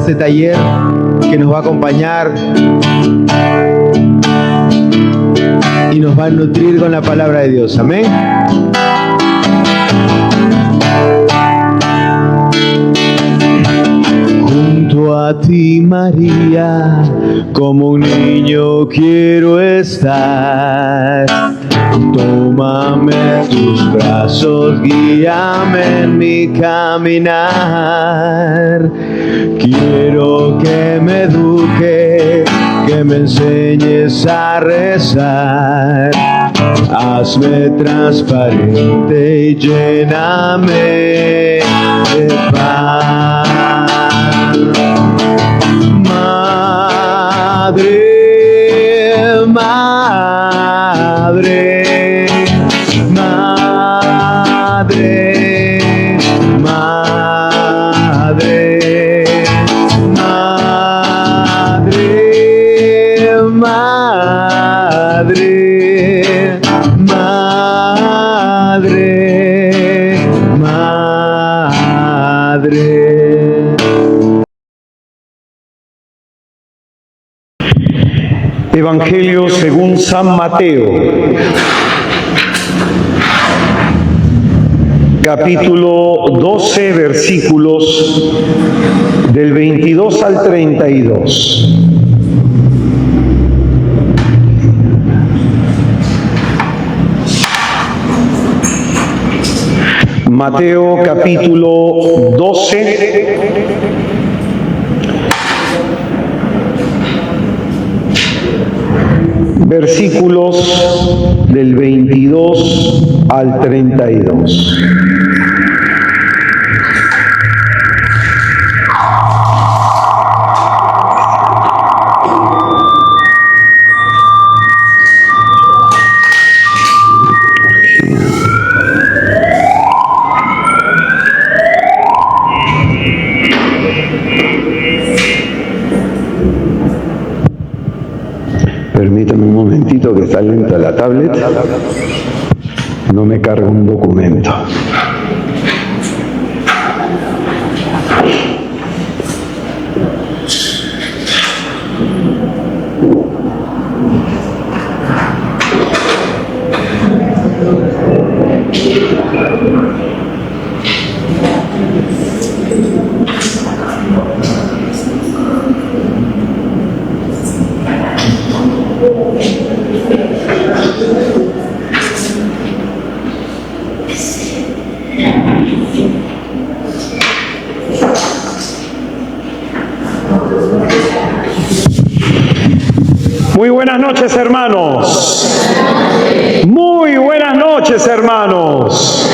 este taller que nos va a acompañar y nos va a nutrir con la palabra de Dios. Amén. Junto a ti, María, como un niño quiero estar. Tómame en tus brazos, guíame en mi caminar. Quiero que me eduques, que me enseñes a rezar. Hazme transparente y lléname de paz. Madre, madre, madre, madre, madre, madre, madre, madre. Evangelio según San Mateo, capítulo 12, versículos del 22 al 32. Mateo capítulo 12, versículos del 22 al 32. Permítame un momentito que está lenta la tablet. No me carga un documento. Muy buenas noches, hermanos. Muy buenas noches, hermanos.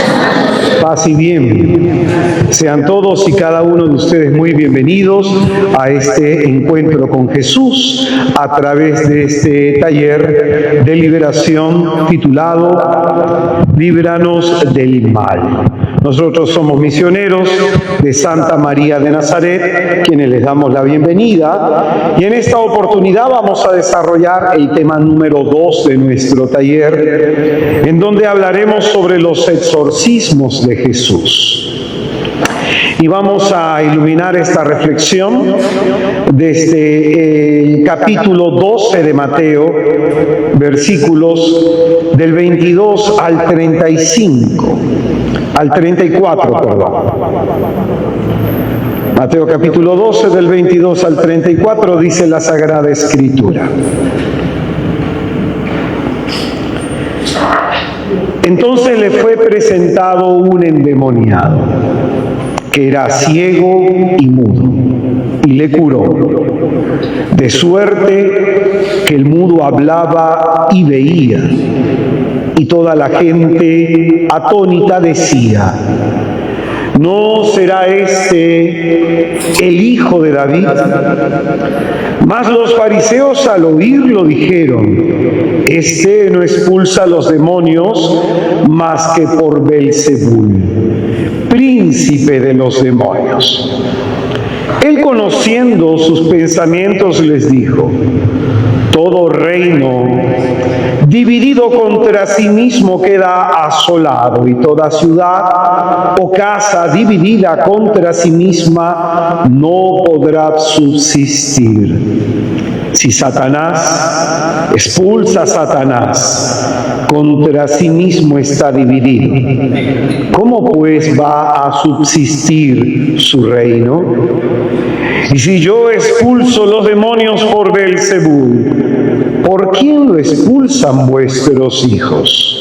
Paz y bien. Sean todos y cada uno de ustedes muy bienvenidos a este encuentro con Jesús a través de este taller de liberación titulado Líbranos del mal. Nosotros somos misioneros de Santa María de Nazaret, quienes les damos la bienvenida, y en esta oportunidad vamos a desarrollar el tema número 2 de nuestro taller, en donde hablaremos sobre los exorcismos de Jesús. Y vamos a iluminar esta reflexión desde el capítulo 12 de Mateo, versículos del 22 al 35. Al 34, perdón. Mateo capítulo 12, del 22 al 34, dice la Sagrada Escritura. Entonces le fue presentado un endemoniado, que era ciego y mudo, y le curó, de suerte que el mudo hablaba y veía. Y toda la gente atónita decía: ¿no será este el hijo de David? Mas los fariseos al oírlo dijeron: este no expulsa a los demonios más que por Belzebul, príncipe de los demonios. Él, conociendo sus pensamientos, les dijo: todo reino dividido contra sí mismo queda asolado, y toda ciudad o casa dividida contra sí misma no podrá subsistir. Si Satanás expulsa a Satanás, contra sí mismo está dividido. ¿Cómo pues va a subsistir su reino? Y si yo expulso los demonios por Beelzebú, ¿por quién lo expulsan vuestros hijos?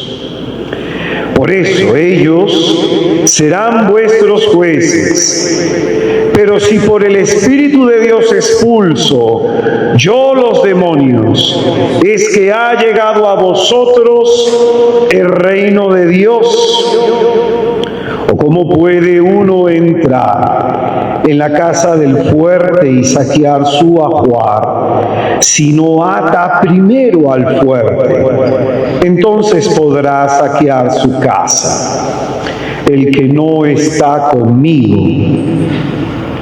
Por eso ellos serán vuestros jueces. Pero si por el Espíritu de Dios expulso yo los demonios, es que ha llegado a vosotros el reino de Dios. ¿O cómo puede uno entrar en la casa del fuerte y saquear su ajuar si no ata primero al fuerte? Entonces podrá saquear su casa. El que no está conmigo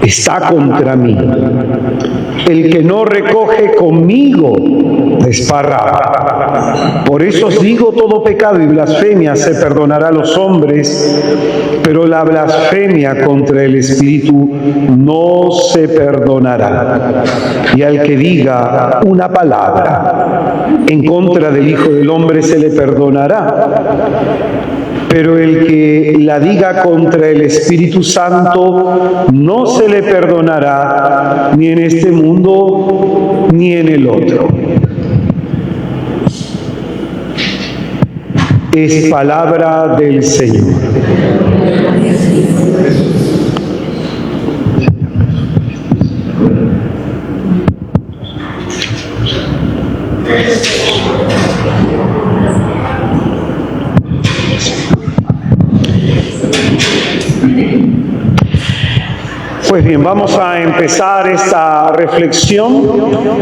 está contra mí. El que no recoge conmigo desparrama. Por eso os digo, todo pecado y blasfemia se perdonará a los hombres, pero la blasfemia contra el Espíritu no se perdonará. Y al que diga una palabra en contra del Hijo del Hombre se le perdonará. Pero el que la diga contra el Espíritu Santo no se le perdonará, ni en este mundo ni en el otro. Es palabra del Señor. Pues bien, vamos a empezar esta reflexión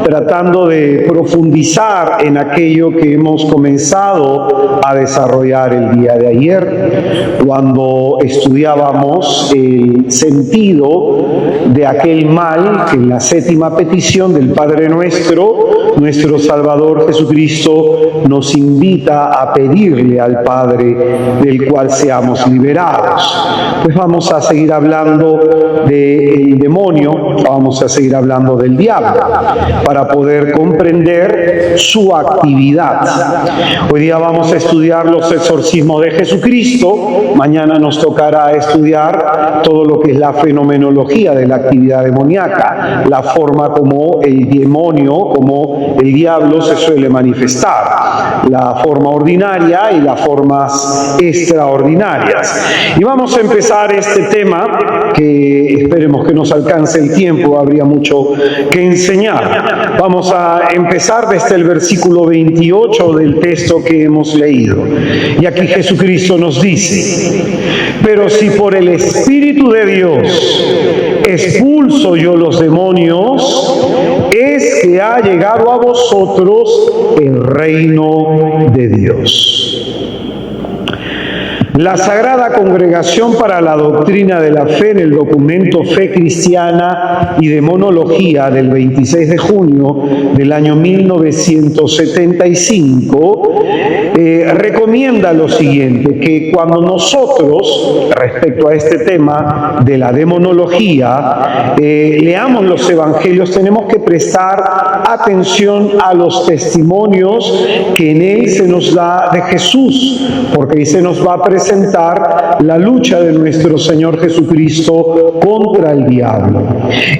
tratando de profundizar en aquello que hemos comenzado a desarrollar el día de ayer, cuando estudiábamos el sentido de aquel mal que en la séptima petición del Padre nuestro Salvador Jesucristo nos invita a pedirle al Padre, del cual seamos liberados. Pues vamos a seguir hablando del demonio, vamos a seguir hablando del diablo, para poder comprender su actividad. Hoy día vamos a estudiar los exorcismos de Jesucristo, mañana nos tocará estudiar todo lo que es la fenomenología de la actividad demoníaca, la forma como el demonio, como el diablo se suele manifestar, la forma ordinaria y las formas extraordinarias. Y vamos a empezar este tema que esperemos que nos alcance el tiempo, habría mucho que enseñar. Vamos a empezar desde el versículo 28 del texto que hemos leído. Y aquí Jesucristo nos dice: pero si por el Espíritu de Dios expulso yo los demonios, es que ha llegado a vosotros el reino de Dios. La Sagrada Congregación para la Doctrina de la Fe, en el documento Fe Cristiana y Demonología del 26 de junio del año 1975, recomienda lo siguiente, que cuando nosotros, respecto a este tema de la demonología, leamos los evangelios, tenemos que prestar atención a los testimonios que en él se nos da de Jesús, porque ahí se nos va a presentar la lucha de nuestro Señor Jesucristo contra el diablo.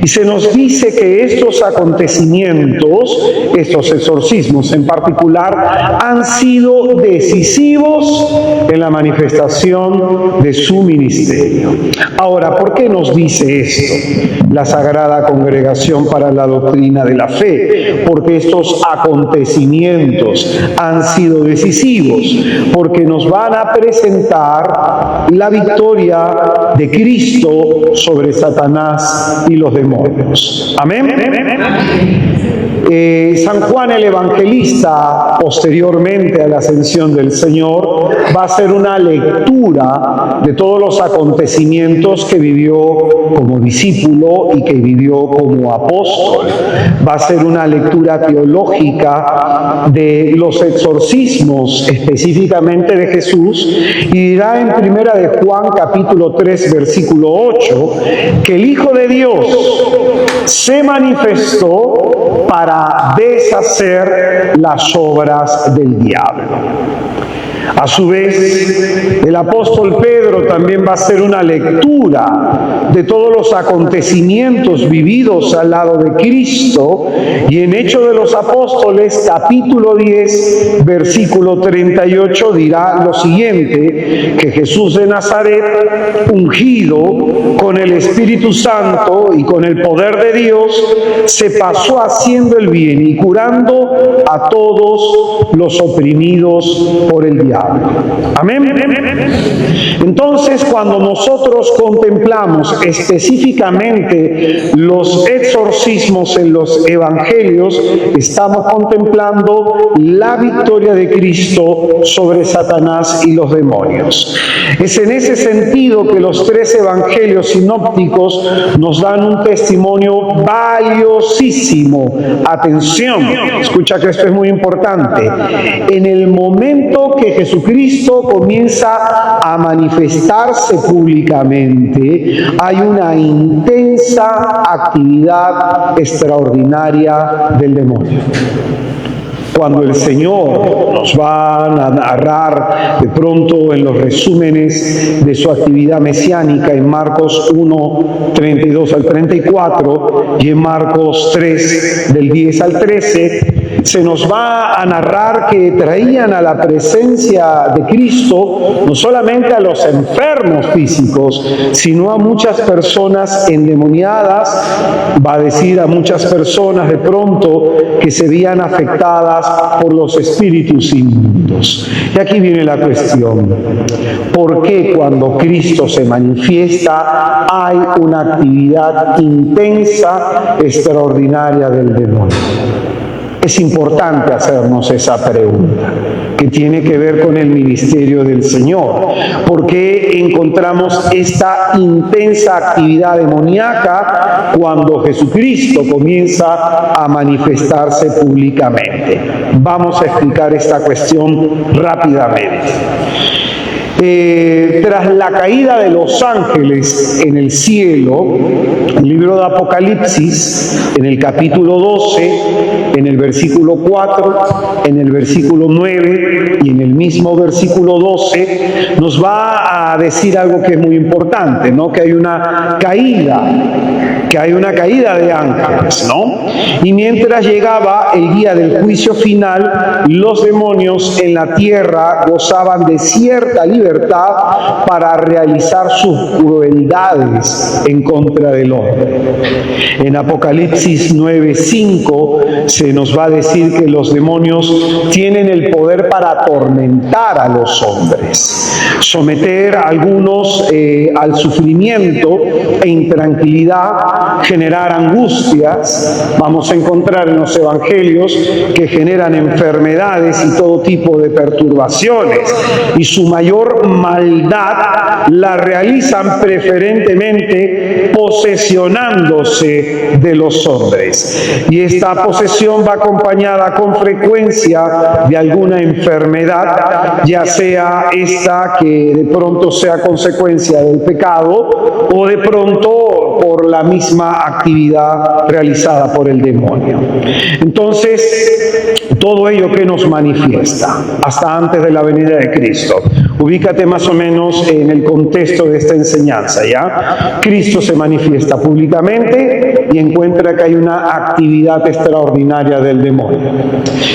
Y se nos dice que estos acontecimientos, estos exorcismos en particular, han sido decisivos en la manifestación de su ministerio. Ahora, ¿por qué nos dice esto la Sagrada Congregación para la Doctrina de la Fe? Porque estos acontecimientos han sido decisivos, porque nos van a presentar presentar la victoria de Cristo sobre Satanás y los demonios. Amén. San Juan el Evangelista, posteriormente a la ascensión del Señor, va a hacer una lectura de todos los acontecimientos que vivió como discípulo y que vivió como apóstol. Va a hacer una lectura teológica de los exorcismos, específicamente de Jesús, y dirá en primera de Juan capítulo 3 versículo 8 que el Hijo de Dios se manifestó para deshacer las obras del diablo. A su vez, el apóstol Pedro también va a hacer una lectura de todos los acontecimientos vividos al lado de Cristo, y en Hechos de los Apóstoles, capítulo 10, versículo 38, dirá lo siguiente: que Jesús de Nazaret, ungido con el Espíritu Santo y con el poder de Dios, se pasó haciendo el bien y curando a todos los oprimidos por el diablo. Amén. Entonces, cuando nosotros contemplamos específicamente los exorcismos en los evangelios, estamos contemplando la victoria de Cristo sobre Satanás y los demonios. Es en ese sentido que los tres evangelios sinópticos nos dan un testimonio valiosísimo. Atención, escucha que esto es muy importante. En el momento que Jesucristo comienza a manifestarse públicamente, hay una intensa actividad extraordinaria del demonio. Cuando el Señor nos va a narrar de pronto en los resúmenes de su actividad mesiánica en Marcos 1, 32 al 34 y en Marcos 3, del 10 al 13, se nos va a narrar que traían a la presencia de Cristo no solamente a los enfermos físicos, sino a muchas personas endemoniadas, va a decir a muchas personas de pronto que se veían afectadas por los espíritus inmundos. Y aquí viene la cuestión: ¿por qué cuando Cristo se manifiesta hay una actividad intensa, extraordinaria del demonio? Es importante hacernos esa pregunta, que tiene que ver con el ministerio del Señor. ¿Por qué encontramos esta intensa actividad demoníaca cuando Jesucristo comienza a manifestarse públicamente? Vamos a explicar esta cuestión rápidamente. Tras la caída de los ángeles en el cielo, el libro de Apocalipsis, en el capítulo 12, en el versículo 4, en el versículo 9 y en el mismo versículo 12, nos va a decir algo que es muy importante, ¿no? Que hay una caída de ángeles, ¿no? Y mientras llegaba el día del juicio final, los demonios en la tierra gozaban de cierta libertad para realizar sus crueldades en contra del hombre. En Apocalipsis 9:5 se nos va a decir que los demonios tienen el poder para atormentar a los hombres, someter a algunos al sufrimiento e intranquilidad, generar angustias. Vamos a encontrar en los evangelios que generan enfermedades y todo tipo de perturbaciones, y su mayor maldad la realizan preferentemente posesionándose de los hombres, y esta posesión va acompañada con frecuencia de alguna enfermedad, ya sea esta que de pronto sea consecuencia del pecado o de pronto por la misma actividad realizada por el demonio. Entonces, todo ello que nos manifiesta hasta antes de la venida de Cristo. Ubícate más o menos en el contexto de esta enseñanza, ¿ya? Cristo se manifiesta públicamente y encuentra que hay una actividad extraordinaria del demonio.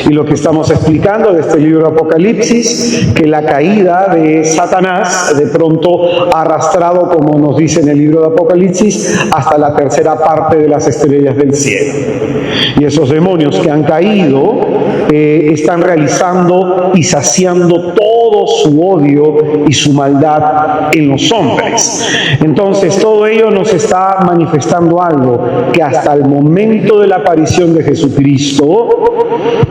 Y lo que estamos explicando de este libro de Apocalipsis, que la caída de Satanás de pronto ha arrastrado, como nos dice en el libro de Apocalipsis, hasta la tercera parte de las estrellas del cielo. Y esos demonios que han caído están realizando y saciando todo todo su odio y su maldad en los hombres. Entonces, todo ello nos está manifestando algo, que hasta el momento de la aparición de Jesucristo,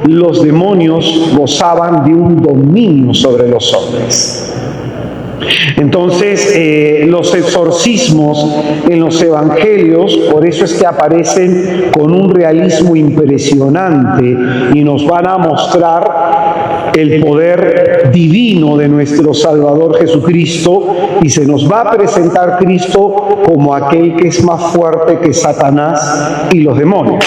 los demonios gozaban de un dominio sobre los hombres. Entonces, los exorcismos en los evangelios, por eso es que aparecen con un realismo impresionante y nos van a mostrar el poder divino de nuestro Salvador Jesucristo, y se nos va a presentar Cristo como aquel que es más fuerte que Satanás y los demonios.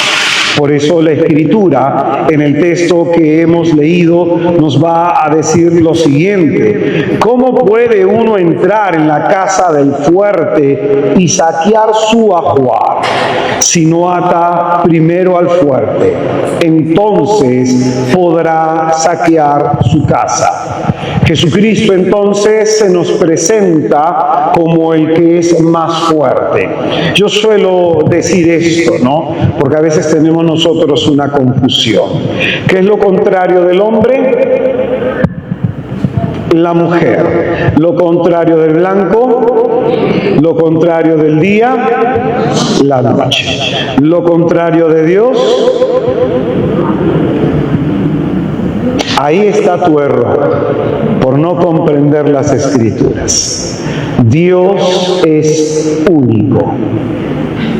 Por eso la Escritura, en el texto que hemos leído, nos va a decir lo siguiente: ¿cómo puede uno entrar en la casa del fuerte y saquear su ajuar si no ata primero al fuerte? Entonces podrá saquear su casa. Jesucristo entonces se nos presenta como el que es más fuerte. Yo suelo decir esto, ¿no? Porque a veces tenemos nosotros una confusión. ¿Qué es lo contrario del hombre? La mujer. Lo contrario del blanco, lo contrario del día, la noche. Lo contrario de Dios. Ahí está tu error, por no comprender las Escrituras. Dios es único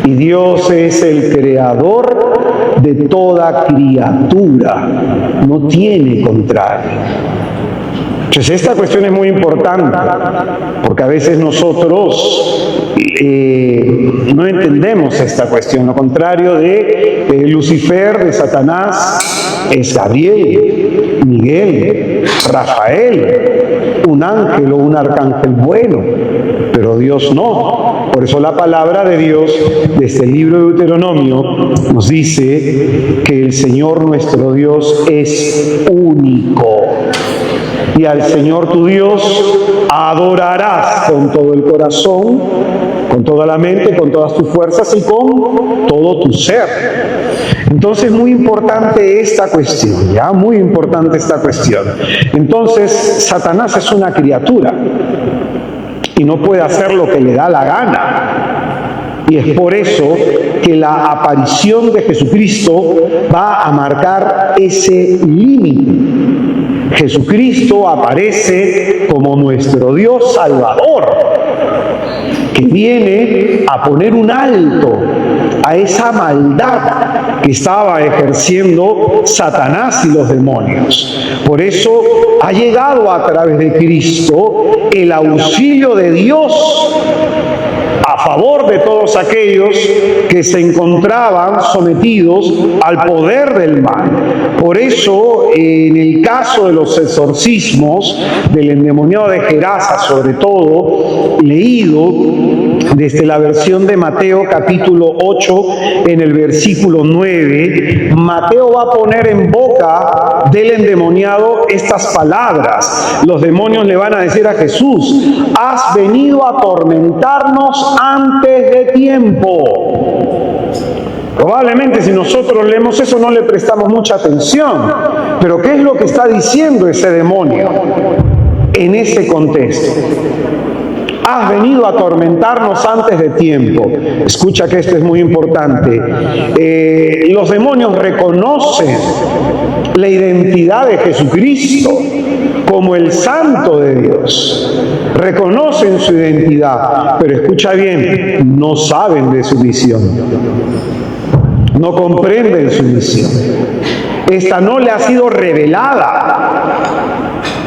y Dios es el creador de toda criatura, no tiene contrario. Entonces esta cuestión es muy importante, porque a veces nosotros no entendemos esta cuestión. Lo contrario de Lucifer, de Satanás, es Gabriel, Miguel, Rafael, un ángel o un arcángel bueno, pero Dios no. Por eso la palabra de Dios, desde el libro de Deuteronomio, nos dice que el Señor nuestro Dios es único. Y al Señor tu Dios adorarás con todo el corazón, con toda la mente, con todas tus fuerzas y con todo tu ser. Entonces, muy importante esta cuestión, ¿ya? Muy importante esta cuestión. Entonces, Satanás es una criatura y no puede hacer lo que le da la gana. Y es por eso que la aparición de Jesucristo va a marcar ese límite. Jesucristo aparece como nuestro Dios Salvador, que viene a poner un alto a esa maldad que estaba ejerciendo Satanás y los demonios. Por eso ha llegado a través de Cristo el auxilio de Dios a favor de todos aquellos que se encontraban sometidos al poder del mal. Por eso, en el caso de los exorcismos del endemoniado de Gerasa, sobre todo, leído desde la versión de Mateo capítulo 8, en el versículo 9, Mateo va a poner en boca del endemoniado estas palabras. Los demonios le van a decir a Jesús: has venido a atormentarnos antes de tiempo. Probablemente si nosotros leemos eso no le prestamos mucha atención, pero ¿qué es lo que está diciendo ese demonio en ese contexto? Has venido a atormentarnos antes de tiempo. Escucha que esto es muy importante. Los demonios reconocen la identidad de Jesucristo como el Santo de Dios. Reconocen su identidad, pero escucha bien, no saben de su misión. No comprenden su misión. Esta no le ha sido revelada.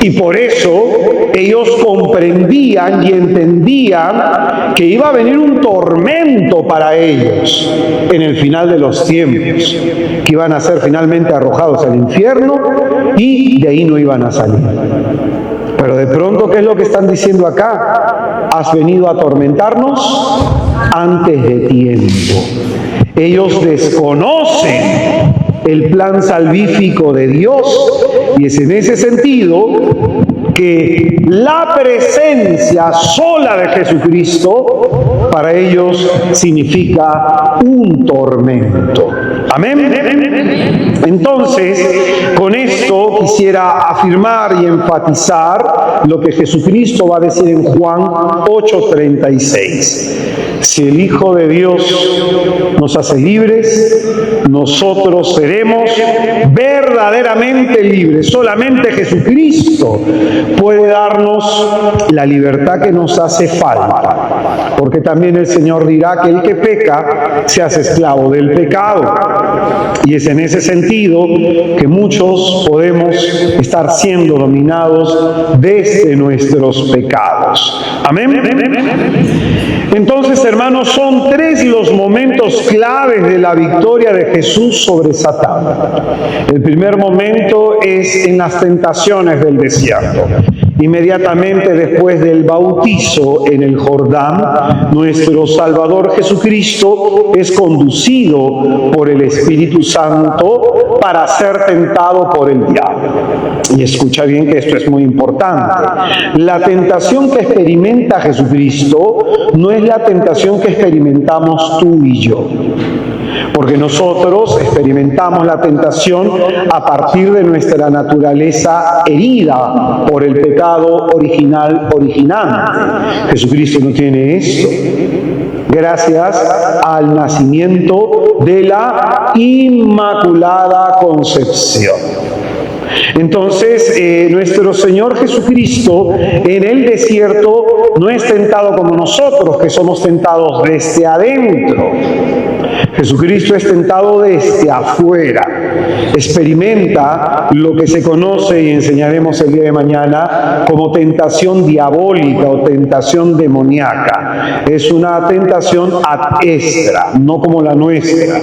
Y por eso ellos comprendían y entendían que iba a venir un tormento para ellos en el final de los tiempos, que iban a ser finalmente arrojados al infierno y de ahí no iban a salir. Pero de pronto, ¿qué es lo que están diciendo acá? Has venido a atormentarnos antes de tiempo. Ellos desconocen el plan salvífico de Dios, y es en ese sentido que la presencia sola de Jesucristo para ellos significa un tormento. Amén. Entonces, con esto quisiera afirmar y enfatizar lo que Jesucristo va a decir en Juan 8:36. Si el Hijo de Dios nos hace libres, nosotros seremos verdaderamente libres. Solamente Jesucristo puede darnos la libertad que nos hace falta. Porque también el Señor dirá que el que peca se hace esclavo del pecado. Y es en ese sentido que muchos podemos estar siendo dominados desde nuestros pecados. Amén. Entonces, hermanos, son tres los momentos claves de la victoria de Jesús sobre Satán. El primer momento es en las tentaciones del desierto. Inmediatamente después del bautizo en el Jordán, nuestro Salvador Jesucristo es conducido por el Espíritu Santo para ser tentado por el diablo. Y escucha bien que esto es muy importante. La tentación que experimenta Jesucristo no es la tentación que experimentamos tú y yo. Porque nosotros experimentamos la tentación a partir de nuestra naturaleza herida por el pecado originante. Jesucristo no tiene esto. Gracias al nacimiento de la Inmaculada Concepción. Entonces, nuestro Señor Jesucristo en el desierto no es tentado como nosotros, que somos tentados desde adentro. Jesucristo es tentado desde afuera. Experimenta lo que se conoce y enseñaremos el día de mañana como tentación diabólica o tentación demoníaca. Es una tentación ad extra, no como la nuestra.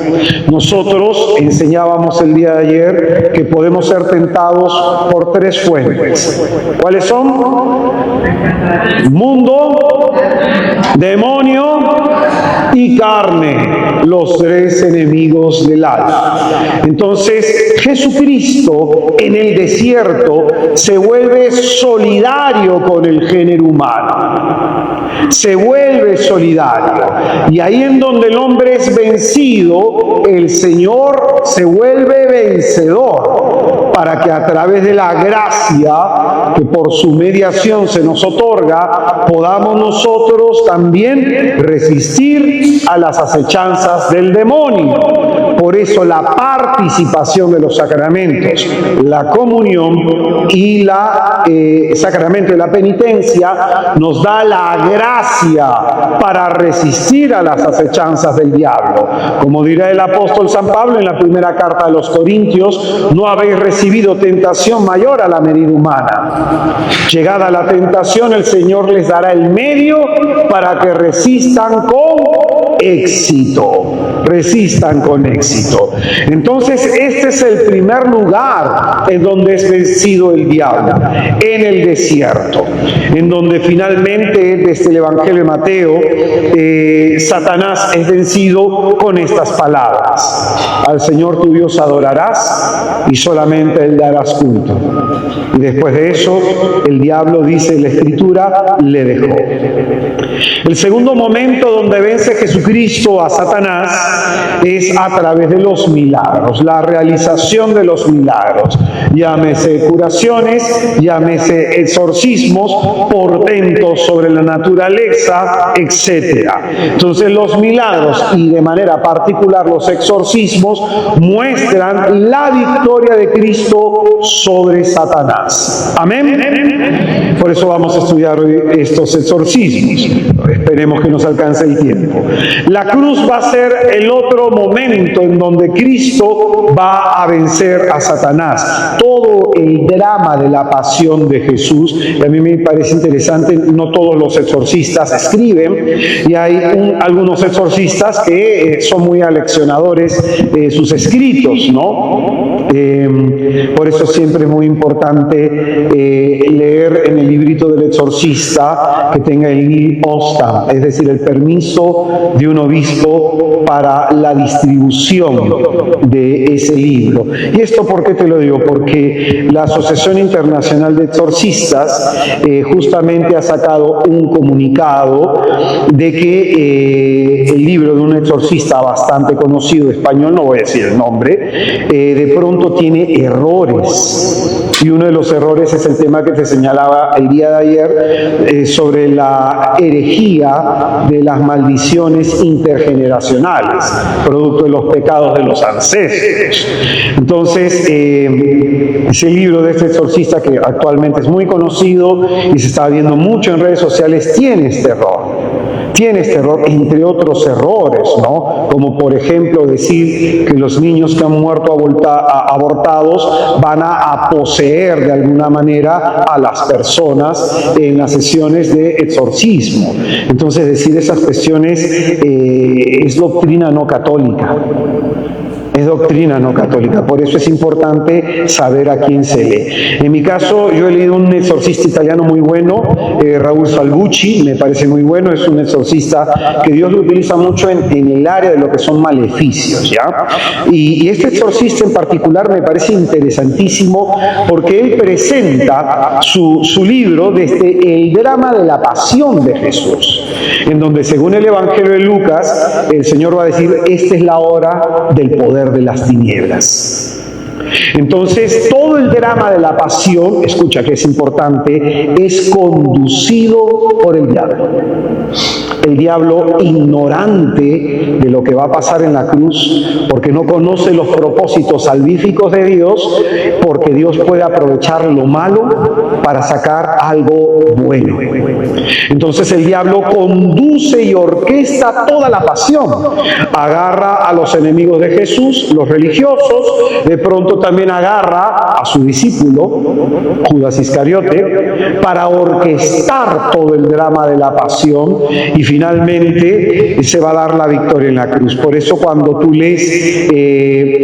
Nosotros enseñábamos el día de ayer que podemos ser tentados por tres fuentes. ¿Cuáles son? Mundo, demonio y carne, los tres enemigos del alma. Entonces, Jesucristo en el desierto se vuelve solidario con el género humano. Se vuelve solidario. Y ahí en donde el hombre es vencido, el Señor se vuelve vencedor, para que a través de la gracia que por su mediación se nos otorga, podamos nosotros también resistir a las acechanzas del demonio. Por eso la participación de los sacramentos, la comunión y la sacramento de la penitencia nos da la gracia para resistir a las acechanzas del diablo. Como dirá el apóstol San Pablo en la primera carta a los Corintios, no habéis recibido tentación mayor a la medida humana. Llegada la tentación, el Señor les dará el medio para que resistan con éxito. Resistan con éxito. Entonces, este es el primer lugar en donde es vencido el diablo, en el desierto, en donde finalmente, desde el Evangelio de Mateo, Satanás es vencido con estas palabras: al Señor tu Dios adorarás y solamente Él darás culto. Y después de eso, el diablo, dice la Escritura, le dejó. El segundo momento donde vence Jesucristo a Satanás es a través de los milagros, la realización de los milagros, llámese curaciones, llámese exorcismos, portentos sobre la naturaleza, etc. Entonces los milagros y de manera particular los exorcismos muestran la victoria de Cristo sobre Satanás. Amén. Por eso vamos a estudiar hoy estos exorcismos. Esperemos que nos alcance el tiempo. La cruz va a ser el otro momento en donde Cristo va a vencer a Satanás. Todo el drama de la pasión de Jesús, y a mí me parece interesante, no todos los exorcistas escriben, y hay algunos exorcistas que son muy aleccionadores sus escritos, ¿no? Por eso siempre es muy importante leer en el librito del exorcista que tenga el nil ostam, es decir, el permiso de un obispo para para la distribución de ese libro. ¿Y esto por qué te lo digo? Porque la Asociación Internacional de Exorcistas justamente ha sacado un comunicado de que el libro de un exorcista bastante conocido español, no voy a decir el nombre, de pronto tiene errores. Y uno de los errores es el tema que te señalaba el día de ayer sobre la herejía de las maldiciones intergeneracionales, producto de los pecados de los ancestros. Entonces, ese libro de este exorcista, que actualmente es muy conocido y se está viendo mucho en redes sociales, tiene este error. Tiene este error, entre otros errores, ¿no? Como por ejemplo decir que los niños que han muerto abortados van a poseer de alguna manera a las personas en las sesiones de exorcismo. Entonces decir esas cuestiones es doctrina no católica. Es doctrina no católica, por eso es importante saber a quién se lee. En mi caso, yo he leído un exorcista italiano muy bueno, Raúl Salvucci, me parece muy bueno, es un exorcista que Dios lo utiliza mucho en el área de lo que son maleficios, ¿ya? Y este exorcista en particular me parece interesantísimo porque él presenta su libro desde el drama de la pasión de Jesús, en donde según el Evangelio de Lucas, el Señor va a decir, esta es la hora del poder de las tinieblas. Entonces, todo el drama de la pasión, escucha que es importante, es conducido por el diablo. El diablo, ignorante de lo que va a pasar en la cruz, porque no conoce los propósitos salvíficos de Dios, porque Dios puede aprovechar lo malo para sacar algo bueno. Entonces el diablo conduce y orquesta toda la pasión. Agarra a los enemigos de Jesús, los religiosos, de pronto también agarra a su discípulo, Judas Iscariote, para orquestar todo el drama de la pasión y finalmente se va a dar la victoria en la cruz. Por eso cuando tú lees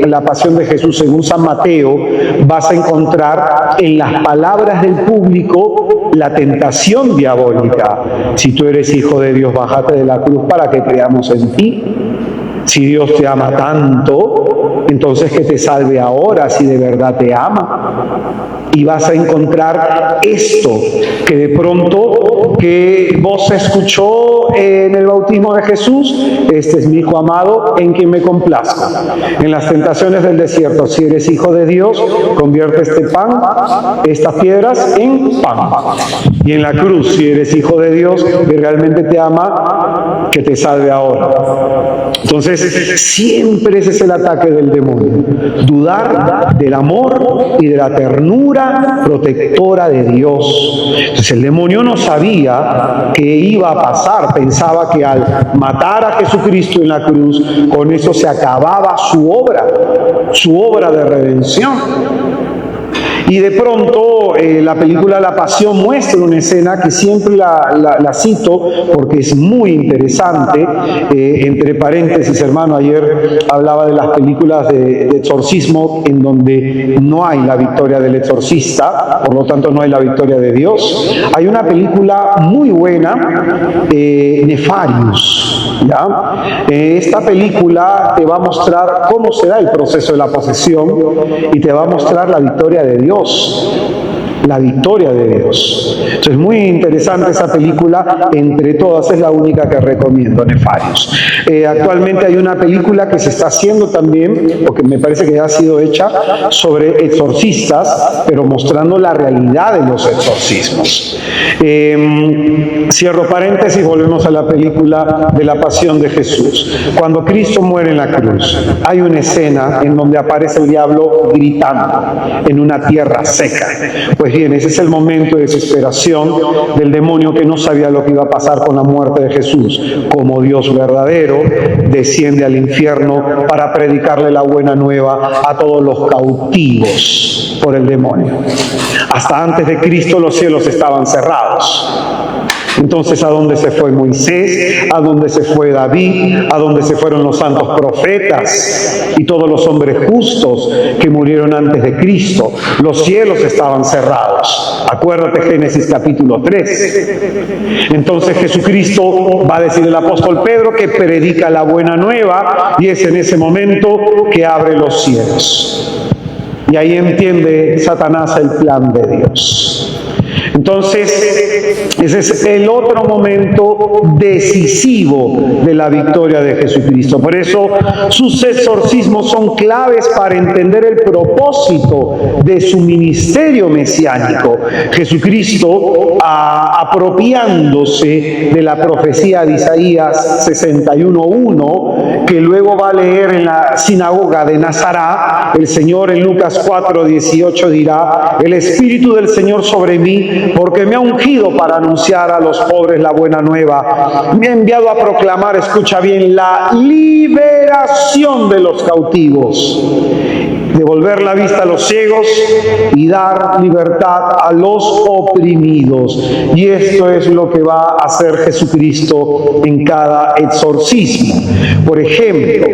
la pasión de Jesús según San Mateo, vas a encontrar en las palabras del público la tentación diabólica. Si tú eres hijo de Dios, bájate de la cruz para que creamos en ti. Si Dios te ama tanto, entonces que te salve ahora si de verdad te ama. Y vas a encontrar esto, que de pronto que vos escuchó en el bautismo de Jesús, este es mi hijo amado en quien me complazco. En las tentaciones del desierto, si eres hijo de Dios, convierte estas piedras en pan. Y en la cruz, si eres hijo de Dios y realmente te ama, que te salve ahora. Entonces, siempre ese es el ataque del demonio. Dudar del amor y de la ternura protectora de Dios. Entonces, el demonio no sabía qué iba a pasar. Pensaba que al matar a Jesucristo en la cruz, con eso se acababa su obra de redención. Y de pronto la película La Pasión muestra una escena que siempre la cito porque es muy interesante. Entre paréntesis, hermano, ayer hablaba de las películas de exorcismo en donde no hay la victoria del exorcista, por lo tanto no hay la victoria de Dios. Hay una película muy buena, Nefarius, ¿ya? Esta película te va a mostrar cómo se da el proceso de la posesión y te va a mostrar la victoria de Dios. La victoria de Dios. Entonces, muy interesante esa película, entre todas es la única que recomiendo, Nefarius. Actualmente hay una película que se está haciendo también, o que me parece que ya ha sido hecha, sobre exorcistas, pero mostrando la realidad de los exorcismos. Cierro paréntesis, volvemos a la película de la Pasión de Jesús. Cuando Cristo muere en la cruz, hay una escena en donde aparece el diablo gritando en una tierra seca. Pues bien, ese es el momento de desesperación del demonio que no sabía lo que iba a pasar con la muerte de Jesús. Como Dios verdadero, desciende al infierno para predicarle la buena nueva a todos los cautivos por el demonio. Hasta antes de Cristo los cielos estaban cerrados. Entonces, ¿a dónde se fue Moisés? ¿A dónde se fue David? ¿A dónde se fueron los santos profetas y todos los hombres justos que murieron antes de Cristo? Los cielos estaban cerrados. Acuérdate, Génesis capítulo 3. Entonces Jesucristo, va a decir el apóstol Pedro, que predica la buena nueva, y es en ese momento que abre los cielos. Y ahí entiende Satanás el plan de Dios. Entonces, ese es el otro momento decisivo de la victoria de Jesucristo. Por eso, sus exorcismos son claves para entender el propósito de su ministerio mesiánico. Jesucristo, apropiándose de la profecía de Isaías 61:1, que luego va a leer en la sinagoga de Nazaret, el Señor en Lucas 4:18 dirá: el Espíritu del Señor sobre mí, porque me ha ungido para anunciar a los pobres la buena nueva. Me ha enviado a proclamar, escucha bien, la liberación de los cautivos, devolver la vista a los ciegos y dar libertad a los oprimidos. Y esto es lo que va a hacer Jesucristo en cada exorcismo. Por ejemplo,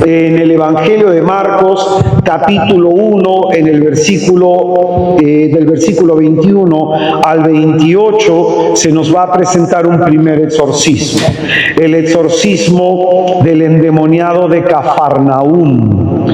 en el Evangelio de Marcos, capítulo 1, en el versículo del versículo 21 al 28, se nos va a presentar un primer exorcismo. El exorcismo del endemoniado de Cafarnaúm.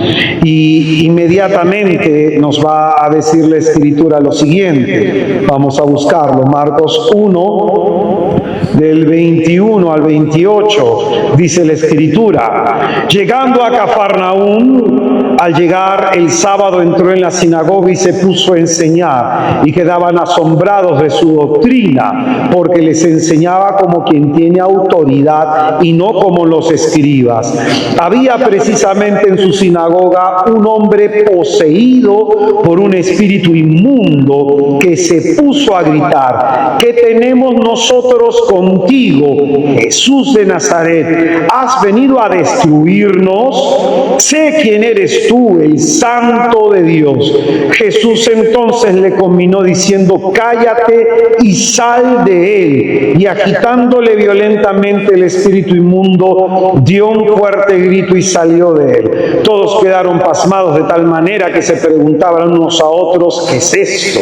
Y inmediatamente nos va a decir la Escritura lo siguiente. Vamos a buscarlo. Marcos 1, del 21 al 28, dice la Escritura: llegando a Cafarnaúm, al llegar el sábado entró en la sinagoga y se puso a enseñar, y quedaban asombrados de su doctrina, porque les enseñaba como quien tiene autoridad y no como los escribas. Había precisamente en su sinagoga un hombre poseído por un espíritu inmundo, que se puso a gritar: ¿qué tenemos nosotros contigo, Jesús de Nazaret? ¿Has venido a destruirnos? Sé quién eres tú, el Santo de Dios. Jesús entonces le conminó diciendo: cállate y sal de él. Y agitándole violentamente el espíritu inmundo, dio un fuerte grito y salió de él. Todos quedaron pasmados de tal manera que se preguntaban unos a otros: ¿qué es esto?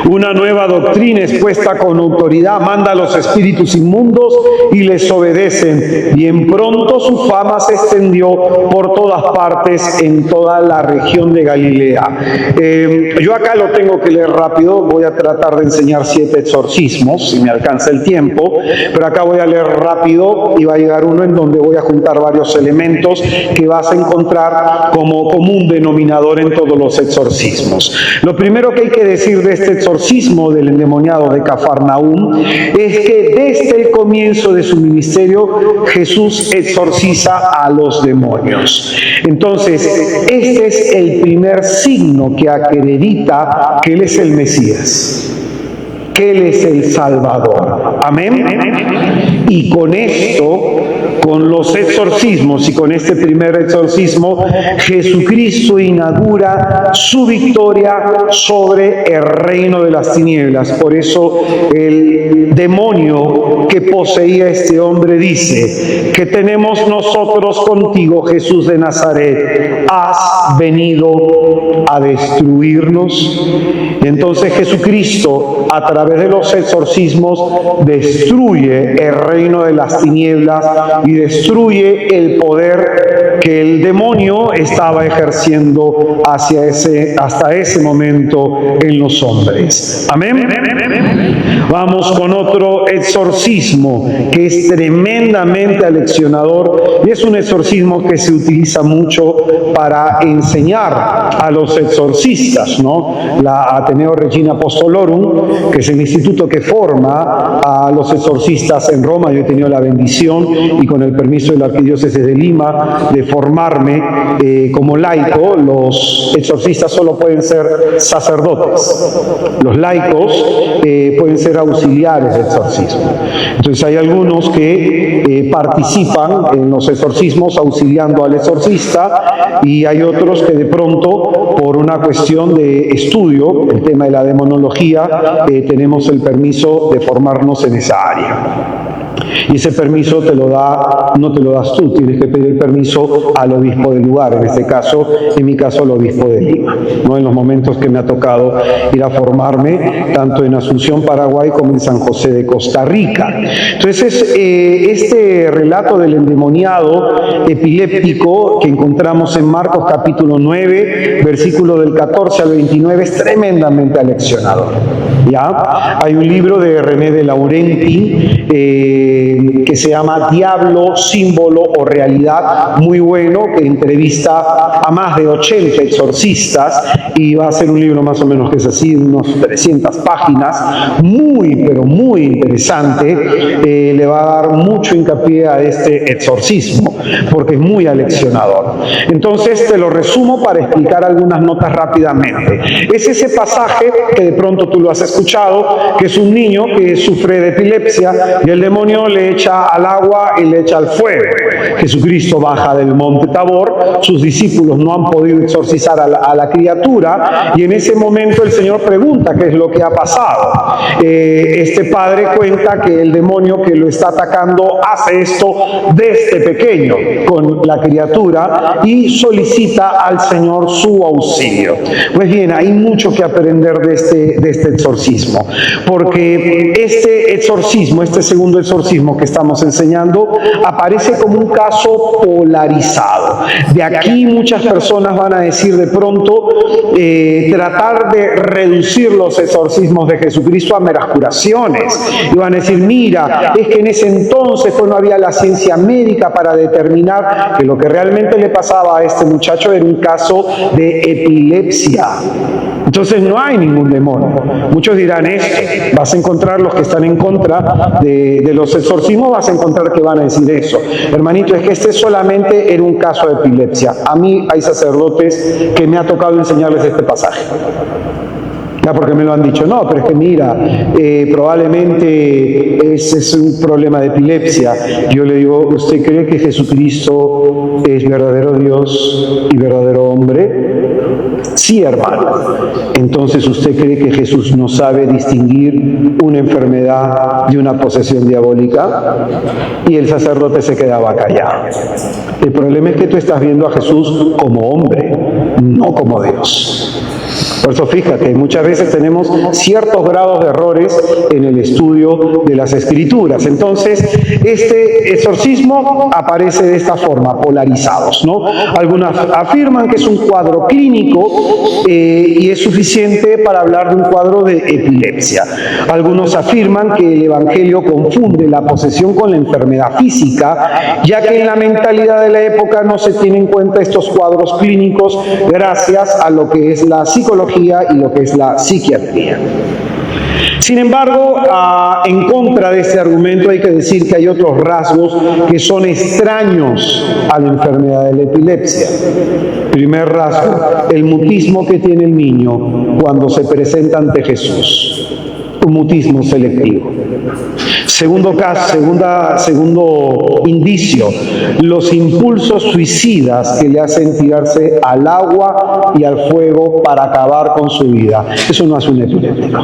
Una nueva doctrina expuesta con autoridad manda a los espíritus inmundos y les obedecen. Bien pronto su fama se extendió por todas partes en toda la región de Galilea. Yo acá lo tengo que leer rápido. Voy a tratar de enseñar 7 exorcismos, si me alcanza el tiempo, pero acá voy a leer rápido y va a llegar uno en donde voy a juntar varios elementos que vas a encontrar como común denominador en todos los exorcismos. Lo primero que hay que decir de este exorcismo del endemoniado de Cafarnaúm es que desde el comienzo de su ministerio Jesús exorciza a los demonios. Entonces, este es el primer signo que acredita que Él es el Mesías, que Él es el Salvador. Amén. Y con esto, con los exorcismos y con este primer exorcismo, Jesucristo inaugura su victoria sobre el reino de las tinieblas. Por eso el demonio que poseía a este hombre dice: ¿qué tenemos nosotros contigo, Jesús de Nazaret? ¿Has venido a destruirnos? Entonces Jesucristo, a través de los exorcismos, destruye el reino de las tinieblas y destruye el poder que el demonio estaba ejerciendo hasta ese momento en los hombres. Amén. Vamos con otro exorcismo que es tremendamente aleccionador, y es un exorcismo que se utiliza mucho para enseñar a los exorcistas, ¿no? La Ateneo Regina Apostolorum, que es el instituto que forma a los exorcistas en Roma. Yo he tenido la bendición y con el permiso de la Arquidiócesis de Lima de formarme como laico. Los exorcistas solo pueden ser sacerdotes. Los laicos pueden ser auxiliares de exorcismo. Entonces hay algunos que participan en los exorcismos auxiliando al exorcista, y hay otros que de pronto, por una cuestión de estudio, el tema de la demonología, tenemos el permiso de formarnos en esa área. Y ese permiso no te lo das tú, tienes que pedir permiso al obispo del lugar, en mi caso al obispo de Lima, ¿no? En los momentos que me ha tocado ir a formarme, tanto en Asunción, Paraguay, como en San José de Costa Rica. Entonces, este relato del endemoniado epiléptico que encontramos en Marcos capítulo 9, versículo del 14 al 29, es tremendamente aleccionador. ¿Ya? Hay un libro de René de Laurenti que se llama Diablo, Símbolo o Realidad, muy bueno, que entrevista a más de 80 exorcistas, y va a ser un libro más o menos que es así, unos 300 páginas, muy, pero muy interesante. Le va a dar mucho hincapié a este exorcismo, porque es muy aleccionador. Entonces, te lo resumo para explicar algunas notas rápidamente. Es ese pasaje que de pronto tú lo has escuchado, que es un niño que sufre de epilepsia y el demonio le echa al agua y le echa al fuego. Jesucristo baja del monte Tabor, sus discípulos no han podido exorcizar a la criatura, y en ese momento el Señor pregunta qué es lo que ha pasado. Este padre cuenta que el demonio que lo está atacando hace esto desde pequeño con la criatura y solicita al Señor su auxilio. Pues bien, hay mucho que aprender de este exorcismo, porque este exorcismo, este segundo exorcismo que estamos enseñando, aparece como un caso polarizado. De aquí muchas personas van a decir de pronto, tratar de reducir los exorcismos de Jesucristo a meras curaciones, y van a decir, mira, es que en ese entonces pues no había la ciencia médica para determinar que lo que realmente le pasaba a este muchacho era un caso de epilepsia. Entonces no hay ningún demonio. Muchos dirán esto, vas a encontrar los que están en contra de los exorcismos, vas a encontrar que van a decir eso. Hermanito, es que este solamente era un caso de epilepsia. A mí hay sacerdotes que me ha tocado enseñarles este pasaje. Ya, porque me lo han dicho, no, pero es que mira, probablemente ese es un problema de epilepsia. Yo le digo, ¿usted cree que Jesucristo es verdadero Dios y verdadero hombre? Sí, hermano. Entonces, ¿usted cree que Jesús no sabe distinguir una enfermedad de una posesión diabólica? Y el sacerdote se quedaba callado. El problema es que tú estás viendo a Jesús como hombre, no como Dios. Por eso fíjate, muchas veces tenemos ciertos grados de errores en el estudio de las Escrituras. Entonces, este exorcismo aparece de esta forma, polarizados, ¿no? Algunos afirman que es un cuadro clínico y es suficiente para hablar de un cuadro de epilepsia. Algunos afirman que el Evangelio confunde la posesión con la enfermedad física, ya que en la mentalidad de la época no se tienen en cuenta estos cuadros clínicos gracias a lo que es la psicología y lo que es la psiquiatría. Sin embargo, en contra de este argumento hay que decir que hay otros rasgos que son extraños a la enfermedad de la epilepsia. Primer rasgo, el mutismo que tiene el niño cuando se presenta ante Jesús. Un mutismo selectivo. Segundo indicio, los impulsos suicidas que le hacen tirarse al agua y al fuego para acabar con su vida. Eso no hace un epiléptico.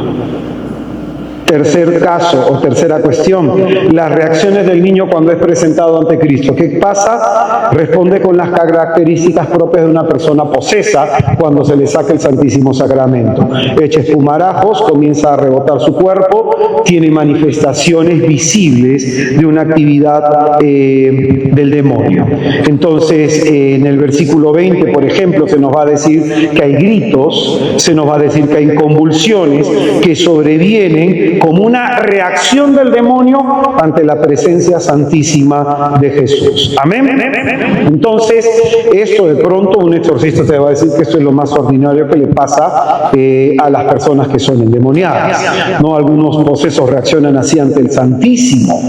Tercer caso o tercera cuestión, las reacciones del niño cuando es presentado ante Cristo. ¿Qué pasa? Responde con las características propias de una persona posesa cuando se le saca el Santísimo Sacramento. Echa espumarajos, comienza a rebotar su cuerpo, tiene manifestaciones visibles de una actividad del demonio. Entonces, en el versículo 20, por ejemplo, se nos va a decir que hay gritos, se nos va a decir que hay convulsiones que sobrevienen como una reacción del demonio ante la presencia santísima de Jesús. Amén. Entonces, esto de pronto un exorcista te va a decir que esto es lo más ordinario que le pasa a las personas que son endemoniadas, ¿no? Algunos posesos reaccionan así ante el Santísimo.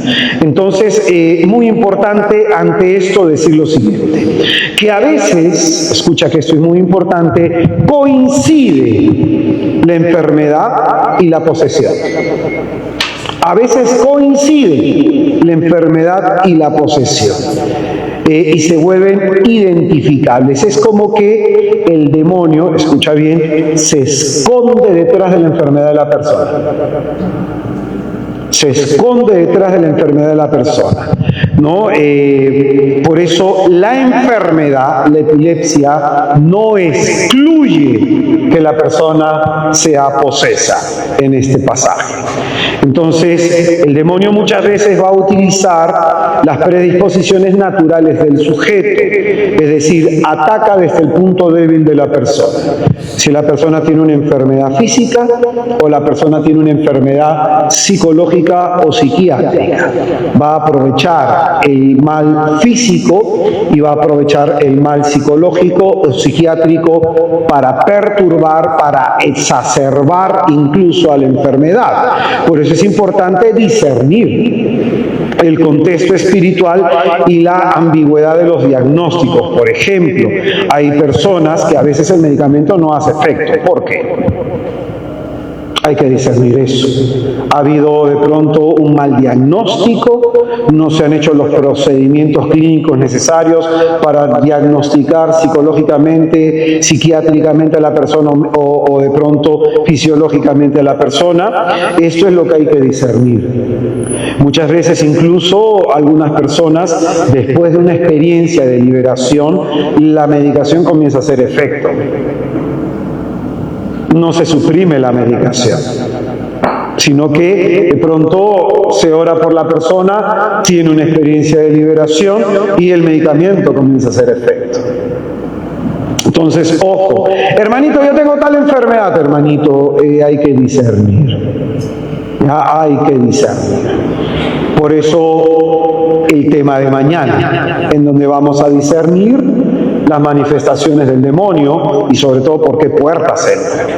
Entonces, muy importante ante esto decir lo siguiente, que a veces, escucha que esto es muy importante, coincide la enfermedad y la posesión. A veces coincide la enfermedad y la posesión. Y se vuelven identificables. Es como que el demonio, escucha bien, se esconde detrás de la enfermedad de la persona. Se esconde detrás de la enfermedad de la persona, ¿no? Por eso la enfermedad, la epilepsia, no excluye que la persona sea posesa en este pasaje. Entonces, el demonio muchas veces va a utilizar las predisposiciones naturales del sujeto, es decir, ataca desde el punto débil de la persona. Si la persona tiene una enfermedad física o la persona tiene una enfermedad psicológica o psiquiátrica, va a aprovechar el mal físico y va a aprovechar el mal psicológico o psiquiátrico para perturbar, para exacerbar incluso a la enfermedad. Por eso es importante discernir el contexto espiritual y la ambigüedad de los diagnósticos. Por ejemplo, hay personas que a veces el medicamento no hace efecto. ¿Por qué? Hay que discernir eso. Ha habido de pronto un mal diagnóstico, no se han hecho los procedimientos clínicos necesarios para diagnosticar psicológicamente, psiquiátricamente a la persona o de pronto fisiológicamente a la persona. Esto es lo que hay que discernir. Muchas veces incluso algunas personas, después de una experiencia de liberación, la medicación comienza a hacer efecto. No se suprime la medicación, sino que de pronto se ora por la persona, tiene una experiencia de liberación y el medicamento comienza a hacer efecto. Entonces, ojo, hermanito, yo tengo tal enfermedad, hermanito, hay que discernir. Ya hay que discernir. Por eso el tema de mañana, en donde vamos a discernir las manifestaciones del demonio y sobre todo por qué puertas entra.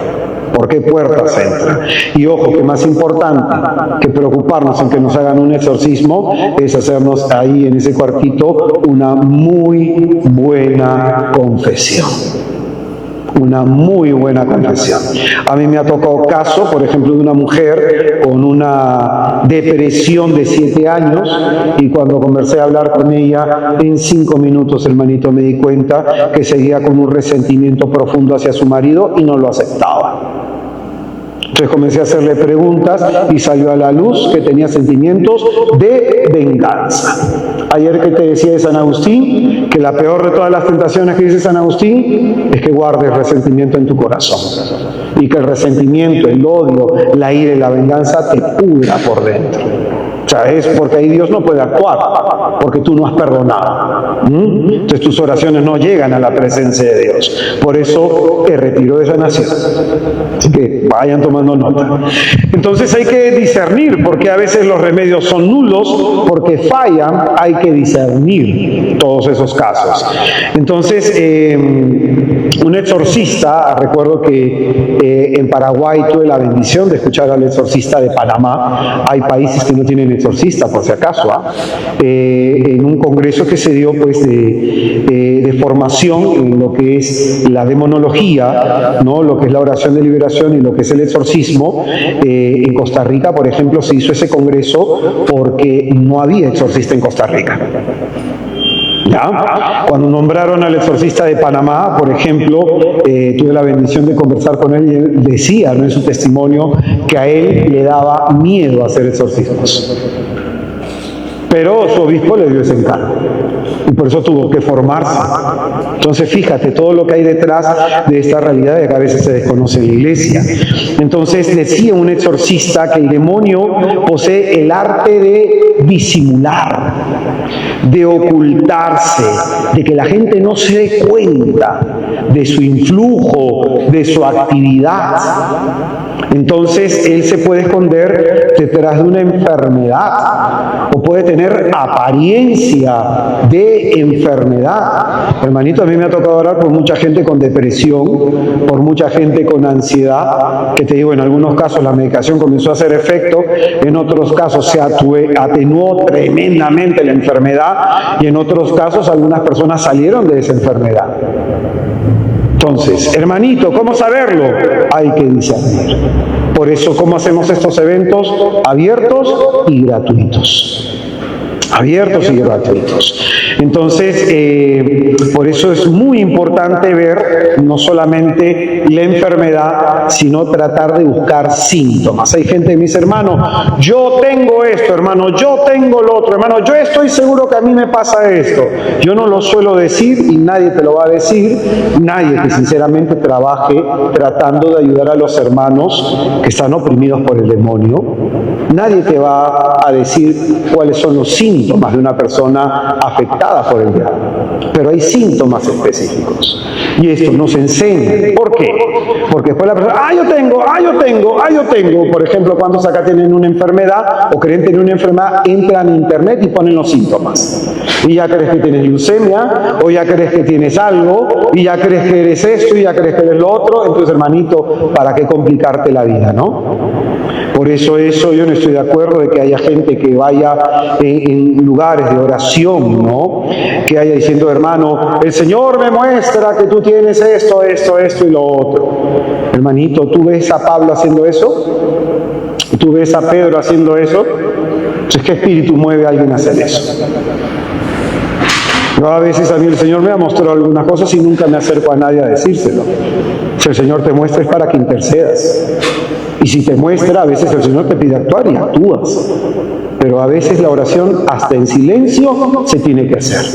¿Por qué puertas entra? Y ojo, que más importante que preocuparnos en que nos hagan un exorcismo es hacernos ahí en ese cuartito una muy buena confesión. Una muy buena confesión. A mí me ha tocado caso, por ejemplo, de una mujer con una depresión de 7 años y cuando comencé a hablar con ella, en 5 minutos, hermanito, me di cuenta que seguía con un resentimiento profundo hacia su marido y no lo aceptaba. Entonces comencé a hacerle preguntas y salió a la luz que tenía sentimientos de venganza. Ayer que te decía de San Agustín, que la peor de todas las tentaciones que dice San Agustín es que guardes resentimiento en tu corazón. Y que el resentimiento, el odio, la ira y la venganza te pudra por dentro. O sea, es porque ahí Dios no puede actuar, porque tú no has perdonado. Entonces tus oraciones no llegan a la presencia de Dios. Por eso te retiró de esa nación. Así que vayan tomando nota. Entonces hay que discernir, porque a veces los remedios son nulos, porque fallan, hay que discernir todos esos casos. Entonces, un exorcista, recuerdo que en Paraguay tuve la bendición de escuchar al exorcista de Panamá. Hay países que no tienen exorcista, por si acaso, en un congreso que se dio pues de formación en lo que es la demonología, ¿no? Lo que es la oración de liberación y lo que es el exorcismo. En Costa Rica, por ejemplo, se hizo ese congreso porque no había exorcista en Costa Rica. ¿Ya? Cuando nombraron al exorcista de Panamá, por ejemplo, tuve la bendición de conversar con él y él decía, ¿no?, en su testimonio, que a él le daba miedo hacer exorcismos. Pero su obispo le dio ese encargo. y por eso tuvo que formarse. Entonces fíjate todo lo que hay detrás de esta realidad que a veces se desconoce en la iglesia. Entonces decía un exorcista que el demonio posee el arte de disimular, de ocultarse, de que la gente no se dé cuenta de su influjo, de su actividad. Entonces él se puede esconder detrás de una enfermedad o puede tener apariencia de enfermedad. Hermanito, a mí me ha tocado orar por mucha gente con depresión, por mucha gente con ansiedad, que te digo, en algunos casos la medicación comenzó a hacer efecto, en otros casos se atenuó tremendamente la enfermedad y en otros casos algunas personas salieron de esa enfermedad. Entonces, hermanito, ¿cómo saberlo? Hay que discernir. Por eso, ¿cómo hacemos estos eventos? Abiertos y gratuitos. Abiertos y gratuitos. Entonces, por eso es muy importante ver no solamente la enfermedad, sino tratar de buscar síntomas. Hay gente que me dice, hermano, yo tengo esto, hermano, yo tengo lo otro, hermano, yo estoy seguro que a mí me pasa esto. Yo no lo suelo decir y nadie te lo va a decir, nadie que sinceramente trabaje tratando de ayudar a los hermanos que están oprimidos por el demonio. Nadie te va a decir cuáles son los síntomas de una persona afectada por el diablo, pero hay síntomas específicos y esto nos enseña. ¿Por qué? Porque después la persona, yo tengo, por ejemplo, cuando acá tienen una enfermedad o creen tener una enfermedad, entran a internet y ponen los síntomas y ya crees que tienes leucemia o ya crees que tienes algo y ya crees que eres esto y ya crees que eres lo otro. Entonces, hermanito, ¿para qué complicarte la vida, no? Por eso yo no estoy de acuerdo de que haya gente que vaya en lugares de oración, ¿no? Que haya diciendo, hermano, el Señor me muestra que tú tienes esto y lo otro. Hermanito, ¿tú ves a Pablo haciendo eso? ¿Tú ves a Pedro haciendo eso? Entonces, ¿qué espíritu mueve a alguien a hacer eso? Yo a veces a mí el Señor me ha mostrado algunas cosas y nunca me acerco a nadie a decírselo. Si el Señor te muestra es para que intercedas. Y si te muestra, a veces el Señor te pide actuar y actúas. Pero a veces la oración, hasta en silencio, se tiene que hacer.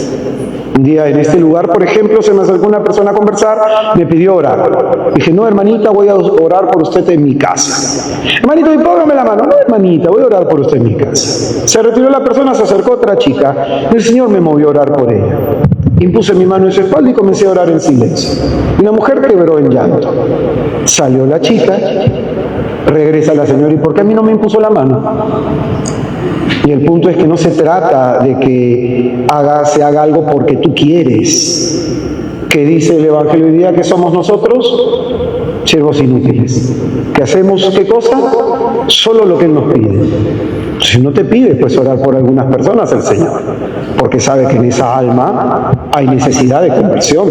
Un día en este lugar, por ejemplo, se me acercó una persona a conversar, me pidió orar. Dije, no, hermanita, voy a orar por usted en mi casa. Hermanito, y póngame la mano. No, hermanita, voy a orar por usted en mi casa. Se retiró la persona, se acercó otra chica. El Señor me movió a orar por ella. Impuse mi mano en su espalda y comencé a orar en silencio. Y la mujer quebró en llanto. Salió la chica, regresa la señora, ¿y por qué a mí no me impuso la mano? Y el punto es que no se trata de que se haga algo porque tú quieres. ¿Qué dice el Evangelio hoy día que somos nosotros? Siervos inútiles. ¿Que hacemos qué cosa? Solo lo que Él nos pide. Si no te pide, pues orar por algunas personas el Señor, porque sabe que en esa alma hay necesidad de conversión.